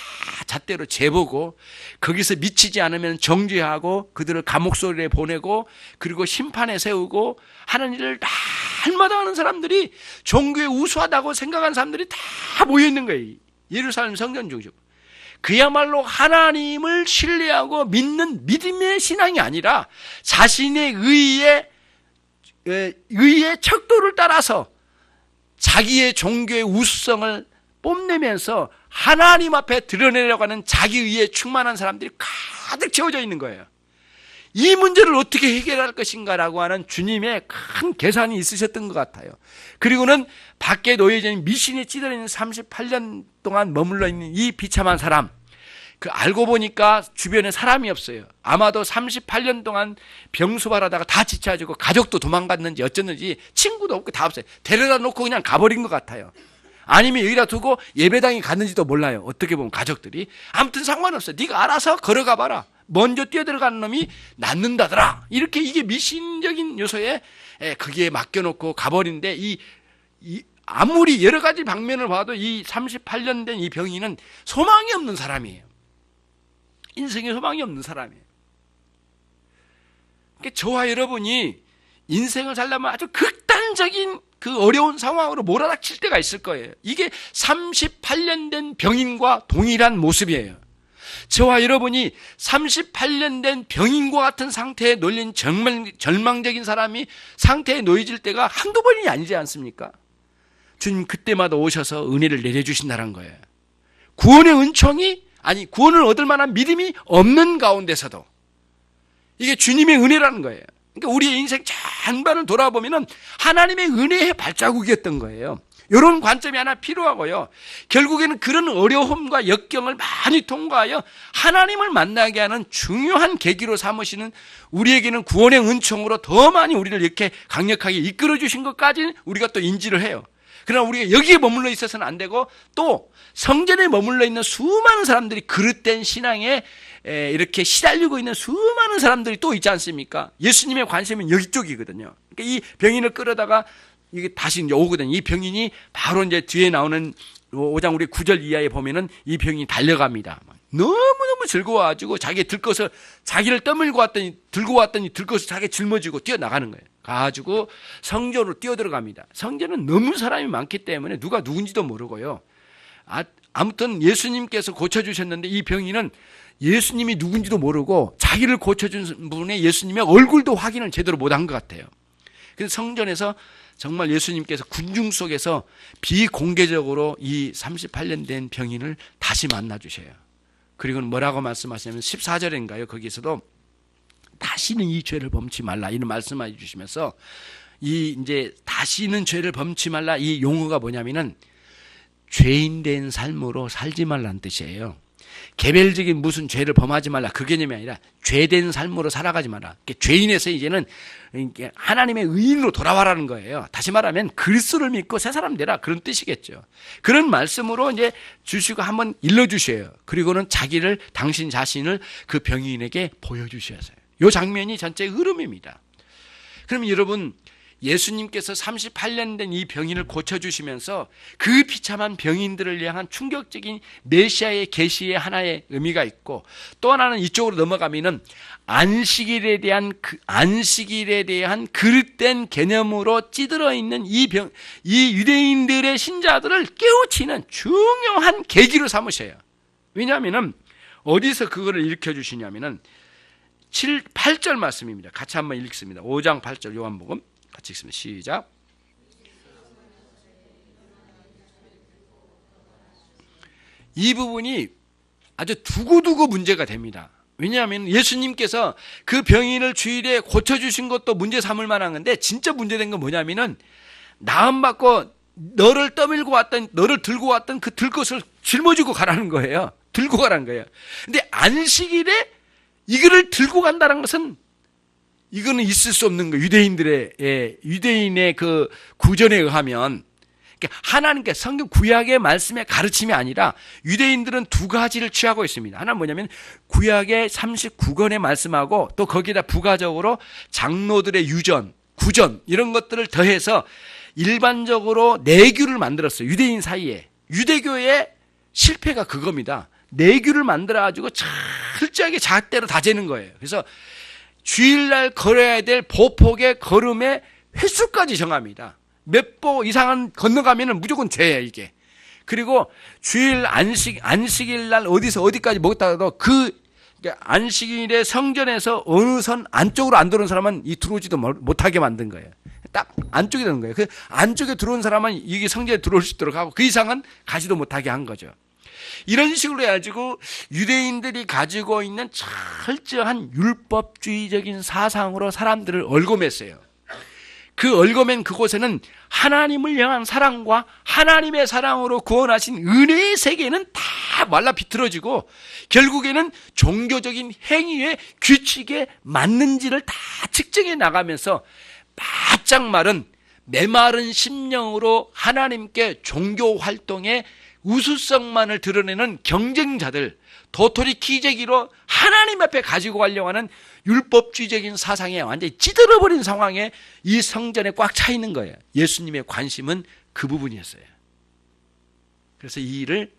잣대로 재보고 거기서 미치지 않으면 정죄하고 그들을 감옥 소리에 보내고 그리고 심판에 세우고 하는 일을 날마다 하는 사람들이 종교에 우수하다고 생각하는 사람들이 다 모여 있는 거예요. 예루살렘 성전 중심. 그야말로 하나님을 신뢰하고 믿는 믿음의 신앙이 아니라 자신의 의의 척도를 따라서 자기의 종교의 우수성을 뽐내면서 하나님 앞에 드러내려고 하는 자기의에 충만한 사람들이 가득 채워져 있는 거예요. 이 문제를 어떻게 해결할 것인가라고 하는 주님의 큰 계산이 있으셨던 것 같아요. 그리고는 밖에 놓여져 있는 미신에 찌들어 있는 38년 동안 머물러 있는 이 비참한 사람, 그 알고 보니까 주변에 사람이 없어요. 아마도 38년 동안 병수발하다가 다 지쳐가지고 가족도 도망갔는지 어쩌는지 친구도 없고 다 없어요. 데려다 놓고 그냥 가버린 것 같아요. 아니면 여기다 두고 예배당에 갔는지도 몰라요. 어떻게 보면 가족들이. 아무튼 상관없어요. 네가 알아서 걸어가 봐라. 먼저 뛰어들어가는 놈이 낫는다더라. 이렇게 이게 미신적인 요소에 거기에 맡겨놓고 가버린데 아무리 여러 가지 방면을 봐도 이 38년 된 이 병인은 소망이 없는 사람이에요. 인생에 소망이 없는 사람이에요. 그러니까 저와 여러분이 인생을 살려면 아주 극단적인 그 어려운 상황으로 몰아닥칠 때가 있을 거예요. 이게 38년 된 병인과 동일한 모습이에요. 저와 여러분이 38년 된 병인과 같은 상태에 놓인 절망적인 사람이 상태에 놓여질 때가 한두 번이 아니지 않습니까? 주님 그때마다 오셔서 은혜를 내려주신다는 거예요. 구원의 은총이 구원을 얻을 만한 믿음이 없는 가운데서도 이게 주님의 은혜라는 거예요. 그러니까 우리의 인생 전반을 돌아보면은 하나님의 은혜의 발자국이었던 거예요. 이런 관점이 하나 필요하고요. 결국에는 그런 어려움과 역경을 많이 통과하여 하나님을 만나게 하는 중요한 계기로 삼으시는 우리에게는 구원의 은총으로 더 많이 우리를 이렇게 강력하게 이끌어 주신 것까지는 우리가 또 인지를 해요. 그러나 우리가 여기에 머물러 있어서는 안 되고 또 성전에 머물러 있는 수많은 사람들이 그릇된 신앙에 이렇게 시달리고 있는 수많은 사람들이 또 있지 않습니까? 예수님의 관심은 여기 쪽이거든요. 그러니까 이 병인을 끌어다가 이게 다시 이제 오거든요. 이 병인이 바로 이제 뒤에 나오는 5장 우리 9절 이하에 보면은 이 병인이 달려갑니다. 너무너무 즐거워가지고 자기 들것을 자기를 들고 왔더니 들것을 자기 짊어지고 뛰어나가는 거예요. 가지고 성전으로 뛰어들어갑니다. 성전은 너무 사람이 많기 때문에 누가 누군지도 모르고요. 아무튼 예수님께서 고쳐주셨는데 이 병인은 예수님이 누군지도 모르고 자기를 고쳐준 분의 예수님의 얼굴도 확인을 제대로 못한 것 같아요. 그래서 성전에서 정말 예수님께서 군중 속에서 비공개적으로 이 38년 된 병인을 다시 만나 주셔요. 그리고는 뭐라고 말씀하시냐면 14절인가요? 거기서도 다시는 이 죄를 범치 말라 이런 말씀해 주시면서 이제 다시는 죄를 범치 말라 이 용어가 뭐냐면은 죄인 된 삶으로 살지 말라는 뜻이에요. 개별적인 무슨 죄를 범하지 말라 그 개념이 아니라 죄된 삶으로 살아가지 마라. 죄인에서 이제는 하나님의 의인으로 돌아와라는 거예요. 다시 말하면 그리스도를 믿고 새 사람 되라 그런 뜻이겠죠. 그런 말씀으로 이제 주시고 한번 일러주셔요. 그리고는 당신 자신을 그 병인에게 보여주셔야 해요. 이 장면이 전체 흐름입니다. 그러면 여러분 예수님께서 38년 된 이 병인을 고쳐주시면서 그 비참한 병인들을 향한 충격적인 메시아의 계시의 하나의 의미가 있고, 또 하나는 이쪽으로 넘어가면은 안식일에 대한 그릇된 개념으로 찌들어 있는 이 유대인들의 신자들을 깨우치는 중요한 계기로 삼으셔요. 왜냐하면은 어디서 그거를 일으켜 주시냐면은 8절 말씀입니다. 같이 한번 읽습니다. 5장 8절 요한복음 같이 읽습니다. 시작. 이 부분이 아주 두고두고 문제가 됩니다. 왜냐하면 예수님께서 그 병인을 주일에 고쳐주신 것도 문제 삼을 만한 건데, 진짜 문제된 건 뭐냐면은 나음받고 너를 들고 왔던 그 들것을 짊어지고 가라는 거예요. 들고 가라는 거예요. 근데 안식일에 이거를 들고 간다는 것은 이거는 있을 수 없는 거예요. 유대인의 그 구전에 의하면, 그러니까 하나님께 성경 구약의 말씀의 가르침이 아니라 유대인들은 두 가지를 취하고 있습니다. 하나는 뭐냐면 구약의 39권의 말씀하고 또 거기다 부가적으로 장로들의 구전 이런 것들을 더해서 일반적으로 내규를 만들었어요. 유대인 사이에. 유대교의 실패가 그겁니다. 내규를 만들어가지고 철저하게 잣대로 다 재는 거예요. 그래서 주일날 걸어야 될 보폭의 걸음의 횟수까지 정합니다. 몇 보 이상은 건너가면은 무조건 죄예요, 이게. 그리고 주일 안식일 날 어디서 어디까지 먹었다가도 안식일의 성전에서 어느 선 안쪽으로 안 들어온 사람은 들어오지도 못하게 만든 거예요. 딱 안쪽에 들어온 거예요. 그 안쪽에 들어온 사람은 이게 성전에 들어올 수 있도록 하고 그 이상은 가지도 못하게 한 거죠. 이런 식으로 해가지고 유대인들이 가지고 있는 철저한 율법주의적인 사상으로 사람들을 얽어맸어요. 그 얽어맨 그곳에는 하나님을 향한 사랑과 하나님의 사랑으로 구원하신 은혜의 세계는 다 말라 비틀어지고, 결국에는 종교적인 행위의 규칙에 맞는지를 다 측정해 나가면서 바짝 마른 메마른 심령으로 하나님께 종교 활동에 우수성만을 드러내는 경쟁자들, 도토리 키재기로 하나님 앞에 가지고 가려고 하는 율법주의적인 사상에 완전히 찌들어버린 상황에 이 성전에 꽉 차 있는 거예요. 예수님의 관심은 그 부분이었어요. 그래서 이 일을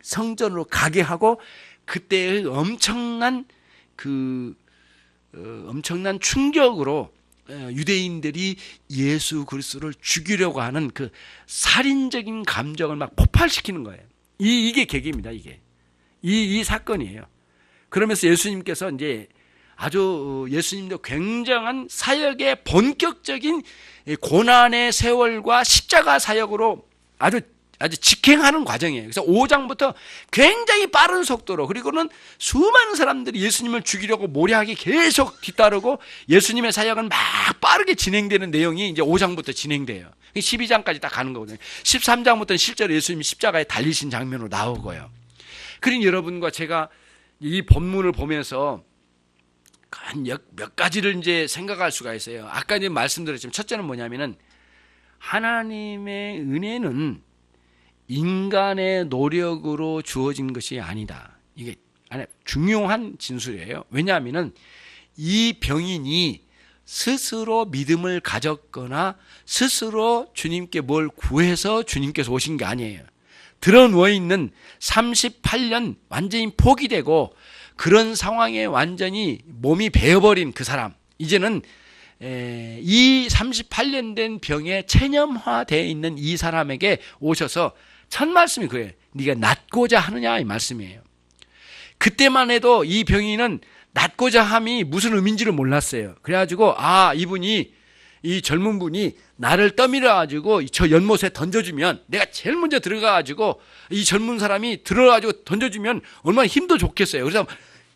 성전으로 가게 하고, 그때의 엄청난 충격으로 유대인들이 예수 그리스도를 죽이려고 하는 그 살인적인 감정을 막 폭발시키는 거예요. 이게 계기입니다. 이 사건이에요. 그러면서 예수님께서 이제 예수님도 굉장한 사역의 본격적인 고난의 세월과 십자가 사역으로 아주 직행하는 과정이에요. 그래서 5장부터 굉장히 빠른 속도로, 그리고는 수많은 사람들이 예수님을 죽이려고 모략이 계속 뒤따르고 예수님의 사역은 막 빠르게 진행되는 내용이 이제 5장부터 진행돼요. 12장까지 딱 가는 거거든요. 13장부터는 실제로 예수님이 십자가에 달리신 장면으로 나오고요. 그러니 여러분과 제가 이 본문을 보면서 한 몇 가지를 이제 생각할 수가 있어요. 아까 이제 말씀드렸지만, 첫째는 뭐냐면은 하나님의 은혜는 인간의 노력으로 주어진 것이 아니다. 이게 중요한 진술이에요. 왜냐하면은 이 병인이 스스로 믿음을 가졌거나 스스로 주님께 뭘 구해서 주님께서 오신 게 아니에요. 드러누워 있는 38년 완전히 포기되고 그런 상황에 완전히 몸이 베어버린 그 사람, 이제는 이 38년 된 병에 체념화되어 있는 이 사람에게 오셔서 첫 말씀이 그거예요. 네가 낫고자 하느냐, 이 말씀이에요. 그때만 해도 이 병인은 낫고자 함이 무슨 의미인지를 몰랐어요. 그래가지고 이 젊은 분이 나를 떠밀어가지고 저 연못에 던져주면, 내가 제일 먼저 들어가가지고 이 젊은 사람이 들어가지고 던져주면 얼마나 힘도 좋겠어요. 그래서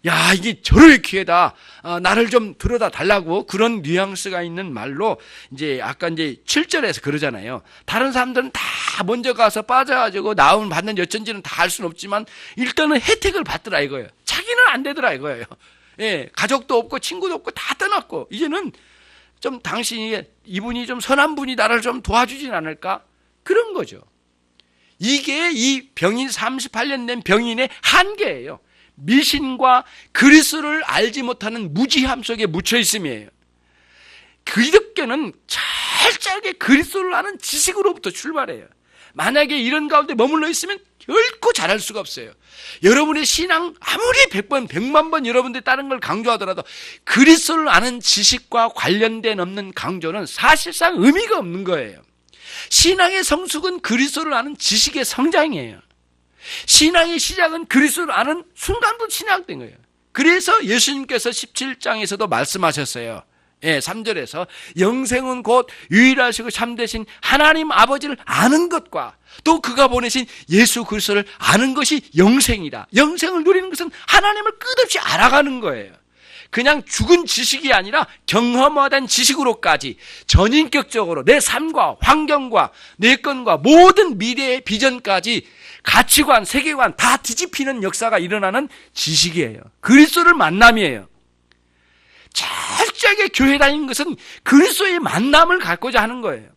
야, 이게 절호의 기회다. 나를 좀 들여다 달라고 그런 뉘앙스가 있는 말로 이제 아까 이제 7절에서 그러잖아요. 다른 사람들은 다 먼저 가서 빠져가지고 나온 받는 여천지는 다 할 수는 없지만 일단은 혜택을 받더라 이거예요. 자기는 안 되더라 이거예요. 예, 가족도 없고 친구도 없고 다 떠났고 이제는 좀 당신이 이분이 좀 선한 분이 나를 좀 도와주진 않을까? 그런 거죠. 이게 이 병인 38년 된 병인의 한계예요. 미신과 그리스도를 알지 못하는 무지함 속에 묻혀 있음이에요. 기독교는 철저하게 그리스도를 아는 지식으로부터 출발해요. 만약에 이런 가운데 머물러 있으면 결코 잘할 수가 없어요. 여러분의 신앙 아무리 100번, 100만 번 여러분들이 다른 걸 강조하더라도 그리스도를 아는 지식과 관련된 없는 강조는 사실상 의미가 없는 거예요. 신앙의 성숙은 그리스도를 아는 지식의 성장이에요. 신앙의 시작은 그리스도를 아는 순간부터 시작된 거예요. 그래서 예수님께서 17장에서도 말씀하셨어요. 예, 3절에서 영생은 곧 유일하시고 참되신 하나님 아버지를 아는 것과 또 그가 보내신 예수 그리스도를 아는 것이 영생이다. 영생을 누리는 것은 하나님을 끝없이 알아가는 거예요. 그냥 죽은 지식이 아니라 경험화된 지식으로까지 전인격적으로 내 삶과 환경과 내 건과 모든 미래의 비전까지 가치관, 세계관 다 뒤집히는 역사가 일어나는 지식이에요. 그리스도를 만남이에요. 철저하게 교회 다니는 것은 그리스도의 만남을 갖고자 하는 거예요.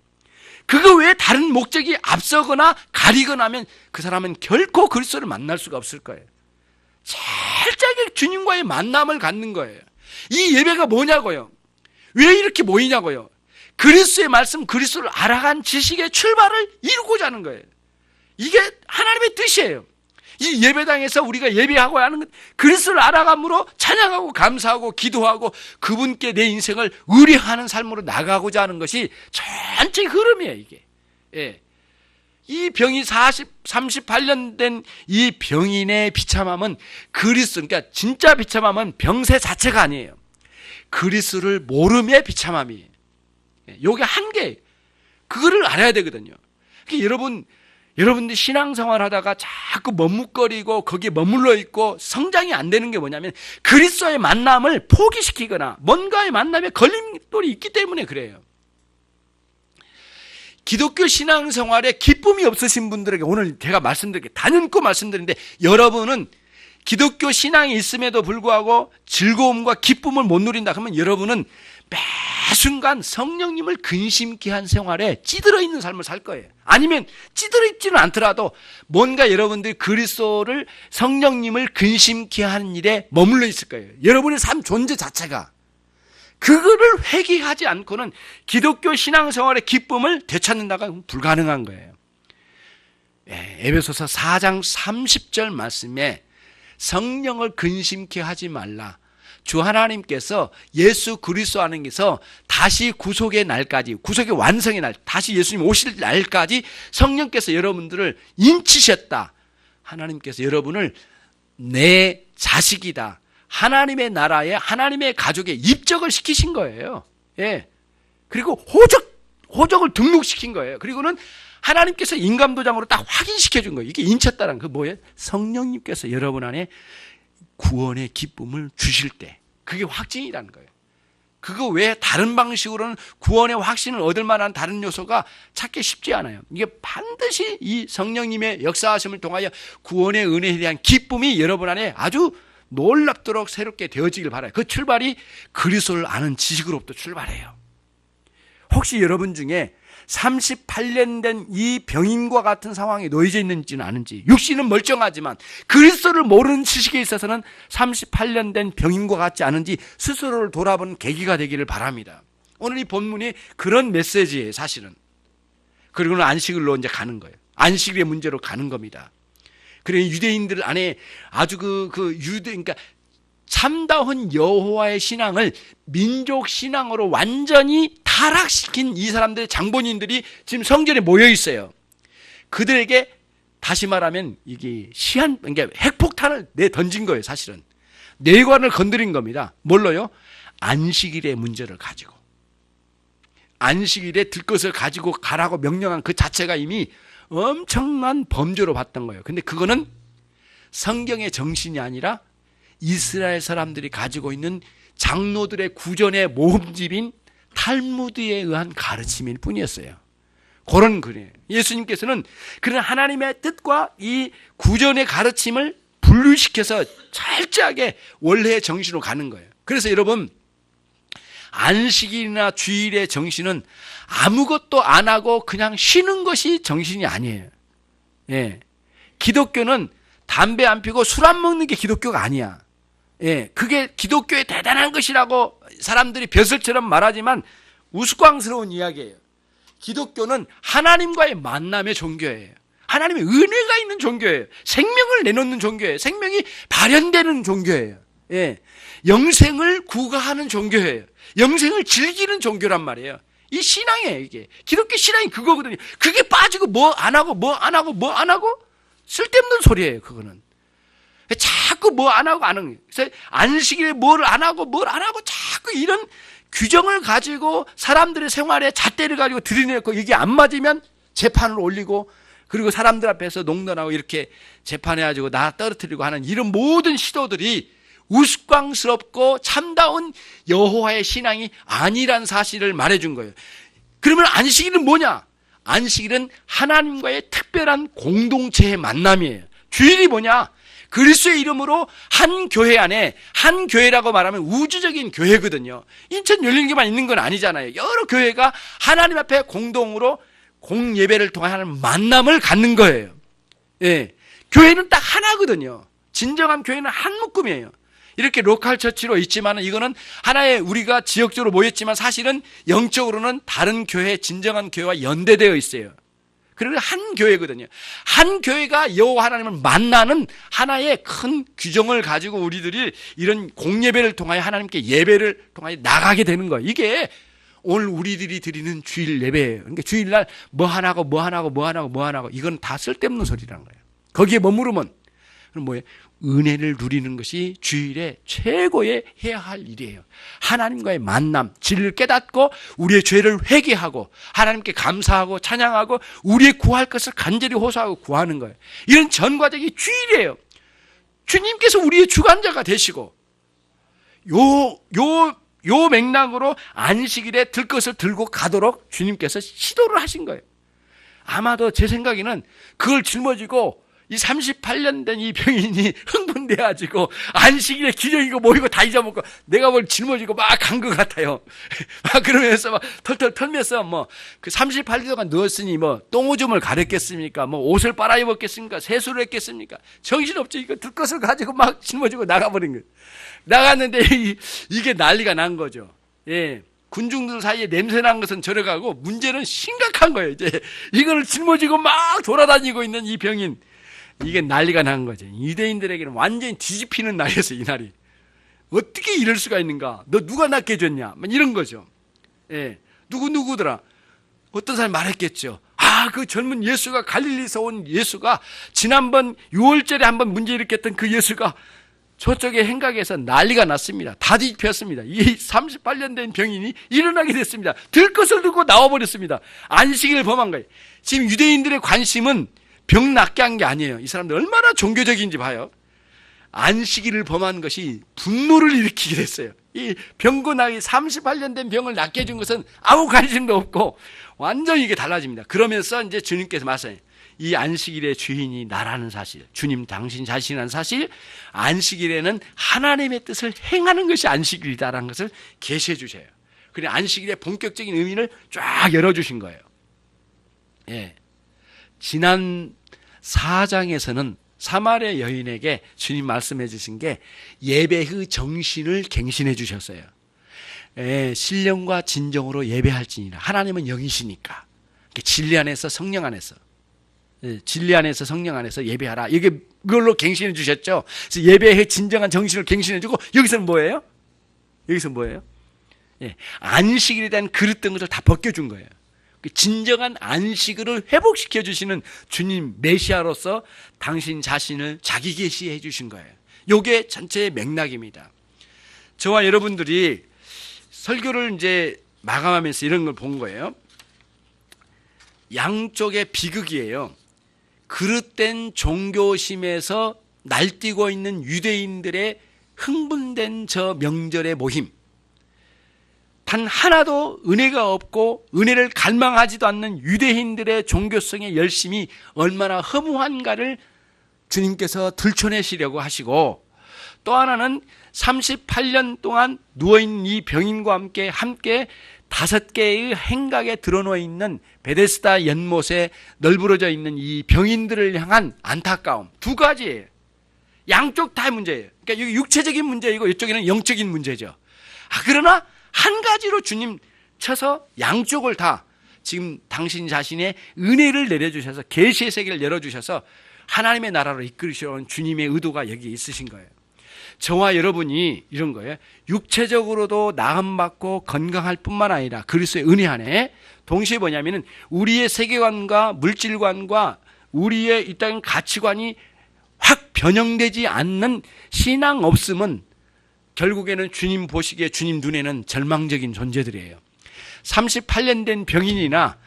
그거 외에 다른 목적이 앞서거나 가리거나 하면 그 사람은 결코 그리스도를 만날 수가 없을 거예요. 철저하게 주님과의 만남을 갖는 거예요. 이 예배가 뭐냐고요? 왜 이렇게 모이냐고요? 그리스도의 말씀, 그리스도를 알아간 지식의 출발을 이루고자 하는 거예요. 이게 하나님의 뜻이에요. 이 예배당에서 우리가 예배하고 하는 건 그리스도를 알아감으로 찬양하고 감사하고 기도하고 그분께 내 인생을 의뢰하는 삶으로 나가고자 하는 것이 전체 흐름이에요, 이게. 예. 이 병이 38년 된 이 병인의 비참함은 그리스도, 그러니까 진짜 비참함은 병세 자체가 아니에요. 그리스도를 모름의 비참함이에요. 요게 한계예요. 그거를 알아야 되거든요. 그러니까 여러분들 신앙생활 하다가 자꾸 머뭇거리고 거기에 머물러 있고 성장이 안 되는 게 뭐냐면 그리스도의 만남을 포기시키거나 뭔가의 만남에 걸림돌이 있기 때문에 그래요. 기독교 신앙생활에 기쁨이 없으신 분들에게 오늘 제가 말씀드릴게요. 단연코 말씀드리는데 여러분은 기독교 신앙이 있음에도 불구하고 즐거움과 기쁨을 못 누린다 그러면 여러분은 매 순간 성령님을 근심케 한 생활에 찌들어 있는 삶을 살 거예요. 아니면 찌들어 있지는 않더라도 뭔가 여러분들이 그리스도를 성령님을 근심케 하는 일에 머물러 있을 거예요. 여러분의 삶 존재 자체가. 그거를 회개하지 않고는 기독교 신앙생활의 기쁨을 되찾는다가 불가능한 거예요. 에베소서 4장 30절 말씀에 성령을 근심케 하지 말라. 주 하나님께서 예수 그리스도 안에서 다시 구속의 날까지, 구속의 완성의 날, 다시 예수님 오실 날까지 성령께서 여러분들을 인치셨다. 하나님께서 여러분을 내 자식이다. 하나님의 나라에 하나님의 가족에 입적을 시키신 거예요. 예. 그리고 호적을 등록시킨 거예요. 그리고는 하나님께서 인감도장으로 딱 확인시켜 준 거예요. 이게 인쳤다는 그 뭐예요? 성령님께서 여러분 안에 구원의 기쁨을 주실 때 그게 확증이라는 거예요. 그거 외에 다른 방식으로는 구원의 확신을 얻을 만한 다른 요소가 찾기 쉽지 않아요. 이게 반드시 이 성령님의 역사하심을 통하여 구원의 은혜에 대한 기쁨이 여러분 안에 아주 놀랍도록 새롭게 되어지길 바라요. 그 출발이 그리스도를 아는 지식으로부터 출발해요. 혹시 여러분 중에 38년 된 이 병인과 같은 상황에 놓여져 있는지는 아는지, 육신은 멀쩡하지만 그리스도를 모르는 지식에 있어서는 38년 된 병인과 같지 않은지 스스로를 돌아보는 계기가 되기를 바랍니다. 오늘 이 본문이 그런 메시지예요, 사실은. 그리고는 안식일로 이제 가는 거예요. 안식일의 문제로 가는 겁니다. 그리고 유대인들 안에 아주 그러니까 참다운 여호와의 신앙을 민족 신앙으로 완전히 타락시킨 이 사람들의 장본인들이 지금 성전에 모여 있어요. 그들에게 다시 말하면 이게 그러니까 핵폭탄을 던진 거예요, 사실은. 뇌관을 건드린 겁니다. 뭘로요? 안식일의 문제를 가지고. 안식일에 들것을 가지고 가라고 명령한 그 자체가 이미 엄청난 범죄로 봤던 거예요. 근데 그거는 성경의 정신이 아니라 이스라엘 사람들이 가지고 있는 장로들의 구전의 모음집인 탈무드에 의한 가르침일 뿐이었어요. 그런 글이에요. 예수님께서는 그런 하나님의 뜻과 이 구전의 가르침을 분류시켜서 철저하게 원래의 정신으로 가는 거예요. 그래서 여러분, 안식일이나 주일의 정신은 아무것도 안 하고 그냥 쉬는 것이 정신이 아니에요. 예. 기독교는 담배 안 피고 술 안 먹는 게 기독교가 아니야. 예. 그게 기독교의 대단한 것이라고 사람들이 벼슬처럼 말하지만 우스꽝스러운 이야기예요. 기독교는 하나님과의 만남의 종교예요. 하나님의 은혜가 있는 종교예요. 생명을 내놓는 종교예요. 생명이 발현되는 종교예요. 예. 영생을 구가하는 종교예요. 영생을 즐기는 종교란 말이에요. 이 신앙이에요, 이게. 기독교 신앙이 그거거든요. 그게 빠지고 뭐 안 하고 뭐 안 하고 뭐 안 하고 쓸데없는 소리예요, 그거는. 자꾸 뭐 안 하고 안 하는 거예요. 그래서 안식일에 뭘 안 하고 자꾸 이런 규정을 가지고 사람들의 생활에 잣대를 가지고 들이내고 이게 안 맞으면 재판을 올리고 그리고 사람들 앞에서 농단하고 이렇게 재판해가지고 나 떨어뜨리고 하는 이런 모든 시도들이 우스꽝스럽고 참다운 여호와의 신앙이 아니란 사실을 말해준 거예요. 그러면 안식일은 뭐냐? 안식일은 하나님과의 특별한 공동체의 만남이에요. 주일이 뭐냐? 그리스도의 이름으로 한 교회 안에, 한 교회라고 말하면 우주적인 교회거든요. 인천 열린교만 있는 건 아니잖아요. 여러 교회가 하나님 앞에 공동으로 공예배를 통한 만남을 갖는 거예요. 예. 교회는 딱 하나거든요. 진정한 교회는 한 묶음이에요. 이렇게 로컬 처치로 있지만 이거는 하나의 우리가 지역적으로 모였지만 사실은 영적으로는 다른 교회, 진정한 교회와 연대되어 있어요. 그리고 한 교회거든요. 한 교회가 여호와 하나님을 만나는 하나의 큰 규정을 가지고 우리들이 이런 공예배를 통하여 하나님께 예배를 통하여 나가게 되는 거예요. 이게 오늘 우리들이 드리는 주일 예배예요. 그러니까 주일날 뭐 하나고 이건 다 쓸데없는 소리라는 거예요. 거기에 머무르면 그럼 뭐예요? 은혜를 누리는 것이 주일의 최고의 해야 할 일이에요. 하나님과의 만남, 진리를 깨닫고 우리의 죄를 회개하고 하나님께 감사하고 찬양하고 우리의 구할 것을 간절히 호소하고 구하는 거예요. 이런 전과적인 주일이에요. 주님께서 우리의 주관자가 되시고 요 맥락으로 안식일에 들 것을 들고 가도록 주님께서 시도를 하신 거예요. 아마도 제 생각에는 그걸 짊어지고 이 38년 된 이 병인이 흥분돼가지고 안식일에 기저이고 뭐이고 다 잊어먹고 내가 뭘 짊어지고 막 간 것 같아요. 막 그러면서 막 털털 털면서 뭐 그 38년 동안 누웠으니 뭐 똥오줌을 가렸겠습니까? 뭐 옷을 빨아입었겠습니까? 세수를 했겠습니까? 정신없죠. 이거 들 것을 가지고 막 짊어지고 나가버린 거예요. 나갔는데 이게 난리가 난 거죠. 예. 군중들 사이에 냄새 난 것은 저려가고 문제는 심각한 거예요. 이제 이걸 짊어지고 막 돌아다니고 있는 이 병인. 이게 난리가 난 거죠. 유대인들에게는 완전히 뒤집히는 날이었어요, 이 날이. 어떻게 이럴 수가 있는가? 너 누가 낫게 해줬냐? 이런 거죠. 예. 누구더라? 어떤 사람이 말했겠죠. 그 젊은 예수가, 갈릴리에서 온 예수가, 지난번 6월절에 한번 문제 일으켰던 그 예수가 저쪽의 행각에서 난리가 났습니다. 다 뒤집혔습니다. 이 38년 된 병인이 일어나게 됐습니다. 들 것을 들고 나와버렸습니다. 안식일을 범한 거예요. 지금 유대인들의 관심은 병 낫게 한 게 아니에요. 이 사람들 얼마나 종교적인지 봐요. 안식일을 범한 것이 분노를 일으키게 됐어요. 이 병고 나이 38년 된 병을 낫게 해준 것은 아무 관심도 없고 완전히 이게 달라집니다. 그러면서 이제 주님께서 말씀해요. 이 안식일의 주인이 나라는 사실, 주님 당신 자신이라는 사실, 안식일에는 하나님의 뜻을 행하는 것이 안식일이다라는 것을 계시해 주셔요. 그리고 안식일의 본격적인 의미를 쫙 열어주신 거예요. 예. 지난 4장에서는 사마리아 여인에게 주님 말씀해 주신 게 예배의 정신을 갱신해 주셨어요. 예, 신령과 진정으로 예배할지니라. 하나님은 영이시니까. 진리 안에서 성령 안에서. 예, 진리 안에서 성령 안에서 예배하라. 이게 그걸로 갱신해 주셨죠. 그래서 예배의 진정한 정신을 갱신해 주고 여기서는 뭐예요? 예, 안식일에 대한 그릇된 것을 다 벗겨준 거예요. 진정한 안식을 회복시켜 주시는 주님 메시아로서 당신 자신을 자기 계시해 주신 거예요. 이게 전체의 맥락입니다. 저와 여러분들이 설교를 이제 마감하면서 이런 걸 본 거예요. 양쪽의 비극이에요. 그릇된 종교심에서 날뛰고 있는 유대인들의 흥분된 저 명절의 모임, 단 하나도 은혜가 없고 은혜를 갈망하지도 않는 유대인들의 종교성의 열심이 얼마나 허무한가를 주님께서 들춰내시려고 하시고, 또 하나는 38년 동안 누워있는 이 병인과 함께 5개의 행각에 드러누워 있는 베데스다 연못에 널브러져 있는 이 병인들을 향한 안타까움, 두 가지예요. 양쪽 다 문제예요. 그러니까 여기 육체적인 문제이고 이쪽에는 영적인 문제죠. 그러나 한 가지로 주님 쳐서 양쪽을 다 지금 당신 자신의 은혜를 내려주셔서 계시의 세계를 열어주셔서 하나님의 나라로 이끌으시려는 주님의 의도가 여기에 있으신 거예요. 저와 여러분이 이런 거예요. 육체적으로도 나음받고 건강할 뿐만 아니라 그리스도의 은혜 안에 동시에 뭐냐면은 우리의 세계관과 물질관과 우리의 이 땅 가치관이 확 변형되지 않는 신앙 없음은 결국에는 주님 보시기에 주님 눈에는 절망적인 존재들이에요. 38년 된 병인이나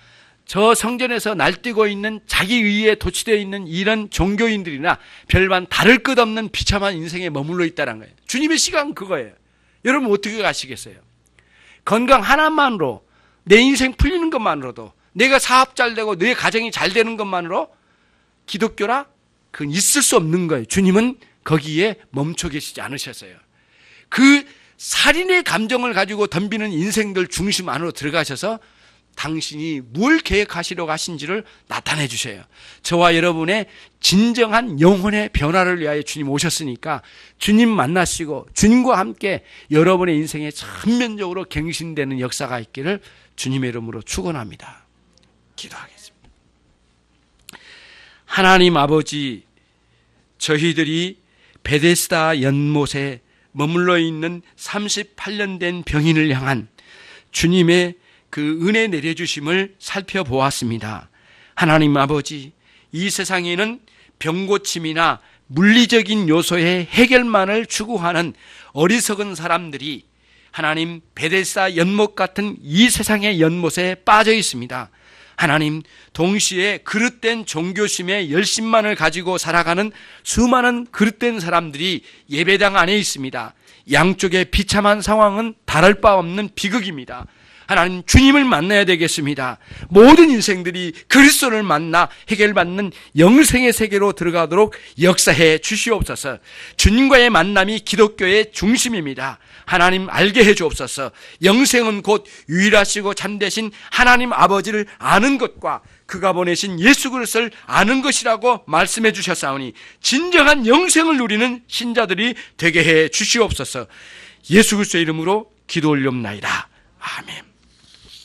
저 성전에서 날뛰고 있는 자기 의에 도취되어 있는 이런 종교인들이나 별반 다를 것 없는 비참한 인생에 머물러 있다는 거예요. 주님의 시각은 그거예요. 여러분 어떻게 가시겠어요? 건강 하나만으로 내 인생 풀리는 것만으로도, 내가 사업 잘 되고 내 가정이 잘 되는 것만으로 기독교라? 그건 있을 수 없는 거예요. 주님은 거기에 멈춰 계시지 않으셨어요. 그 살인의 감정을 가지고 덤비는 인생들 중심 안으로 들어가셔서 당신이 뭘 계획하시려고 하신지를 나타내 주셔요. 저와 여러분의 진정한 영혼의 변화를 위하여 주님 오셨으니까 주님 만나시고 주님과 함께 여러분의 인생에 전면적으로 갱신되는 역사가 있기를 주님의 이름으로 축원합니다. 기도하겠습니다. 하나님 아버지, 저희들이 베데스다 연못에 머물러 있는 38년 된 병인을 향한 주님의 그 은혜 내려주심을 살펴보았습니다. 하나님 아버지, 이 세상에는 병고침이나 물리적인 요소의 해결만을 추구하는 어리석은 사람들이 하나님 베데스다 연못 같은 이 세상의 연못에 빠져 있습니다. 하나님, 동시에 그릇된 종교심의 열심만을 가지고 살아가는 수많은 그릇된 사람들이 예배당 안에 있습니다. 양쪽의 비참한 상황은 다를 바 없는 비극입니다. 하나님, 주님을 만나야 되겠습니다. 모든 인생들이 그리스도를 만나 해결받는 영생의 세계로 들어가도록 역사해 주시옵소서. 주님과의 만남이 기독교의 중심입니다. 하나님 알게 해 주옵소서. 영생은 곧 유일하시고 참되신 하나님 아버지를 아는 것과 그가 보내신 예수 그리스도를 아는 것이라고 말씀해 주셨사오니 진정한 영생을 누리는 신자들이 되게 해 주시옵소서. 예수 그리스도의 이름으로 기도 올리옵나이다. 아멘.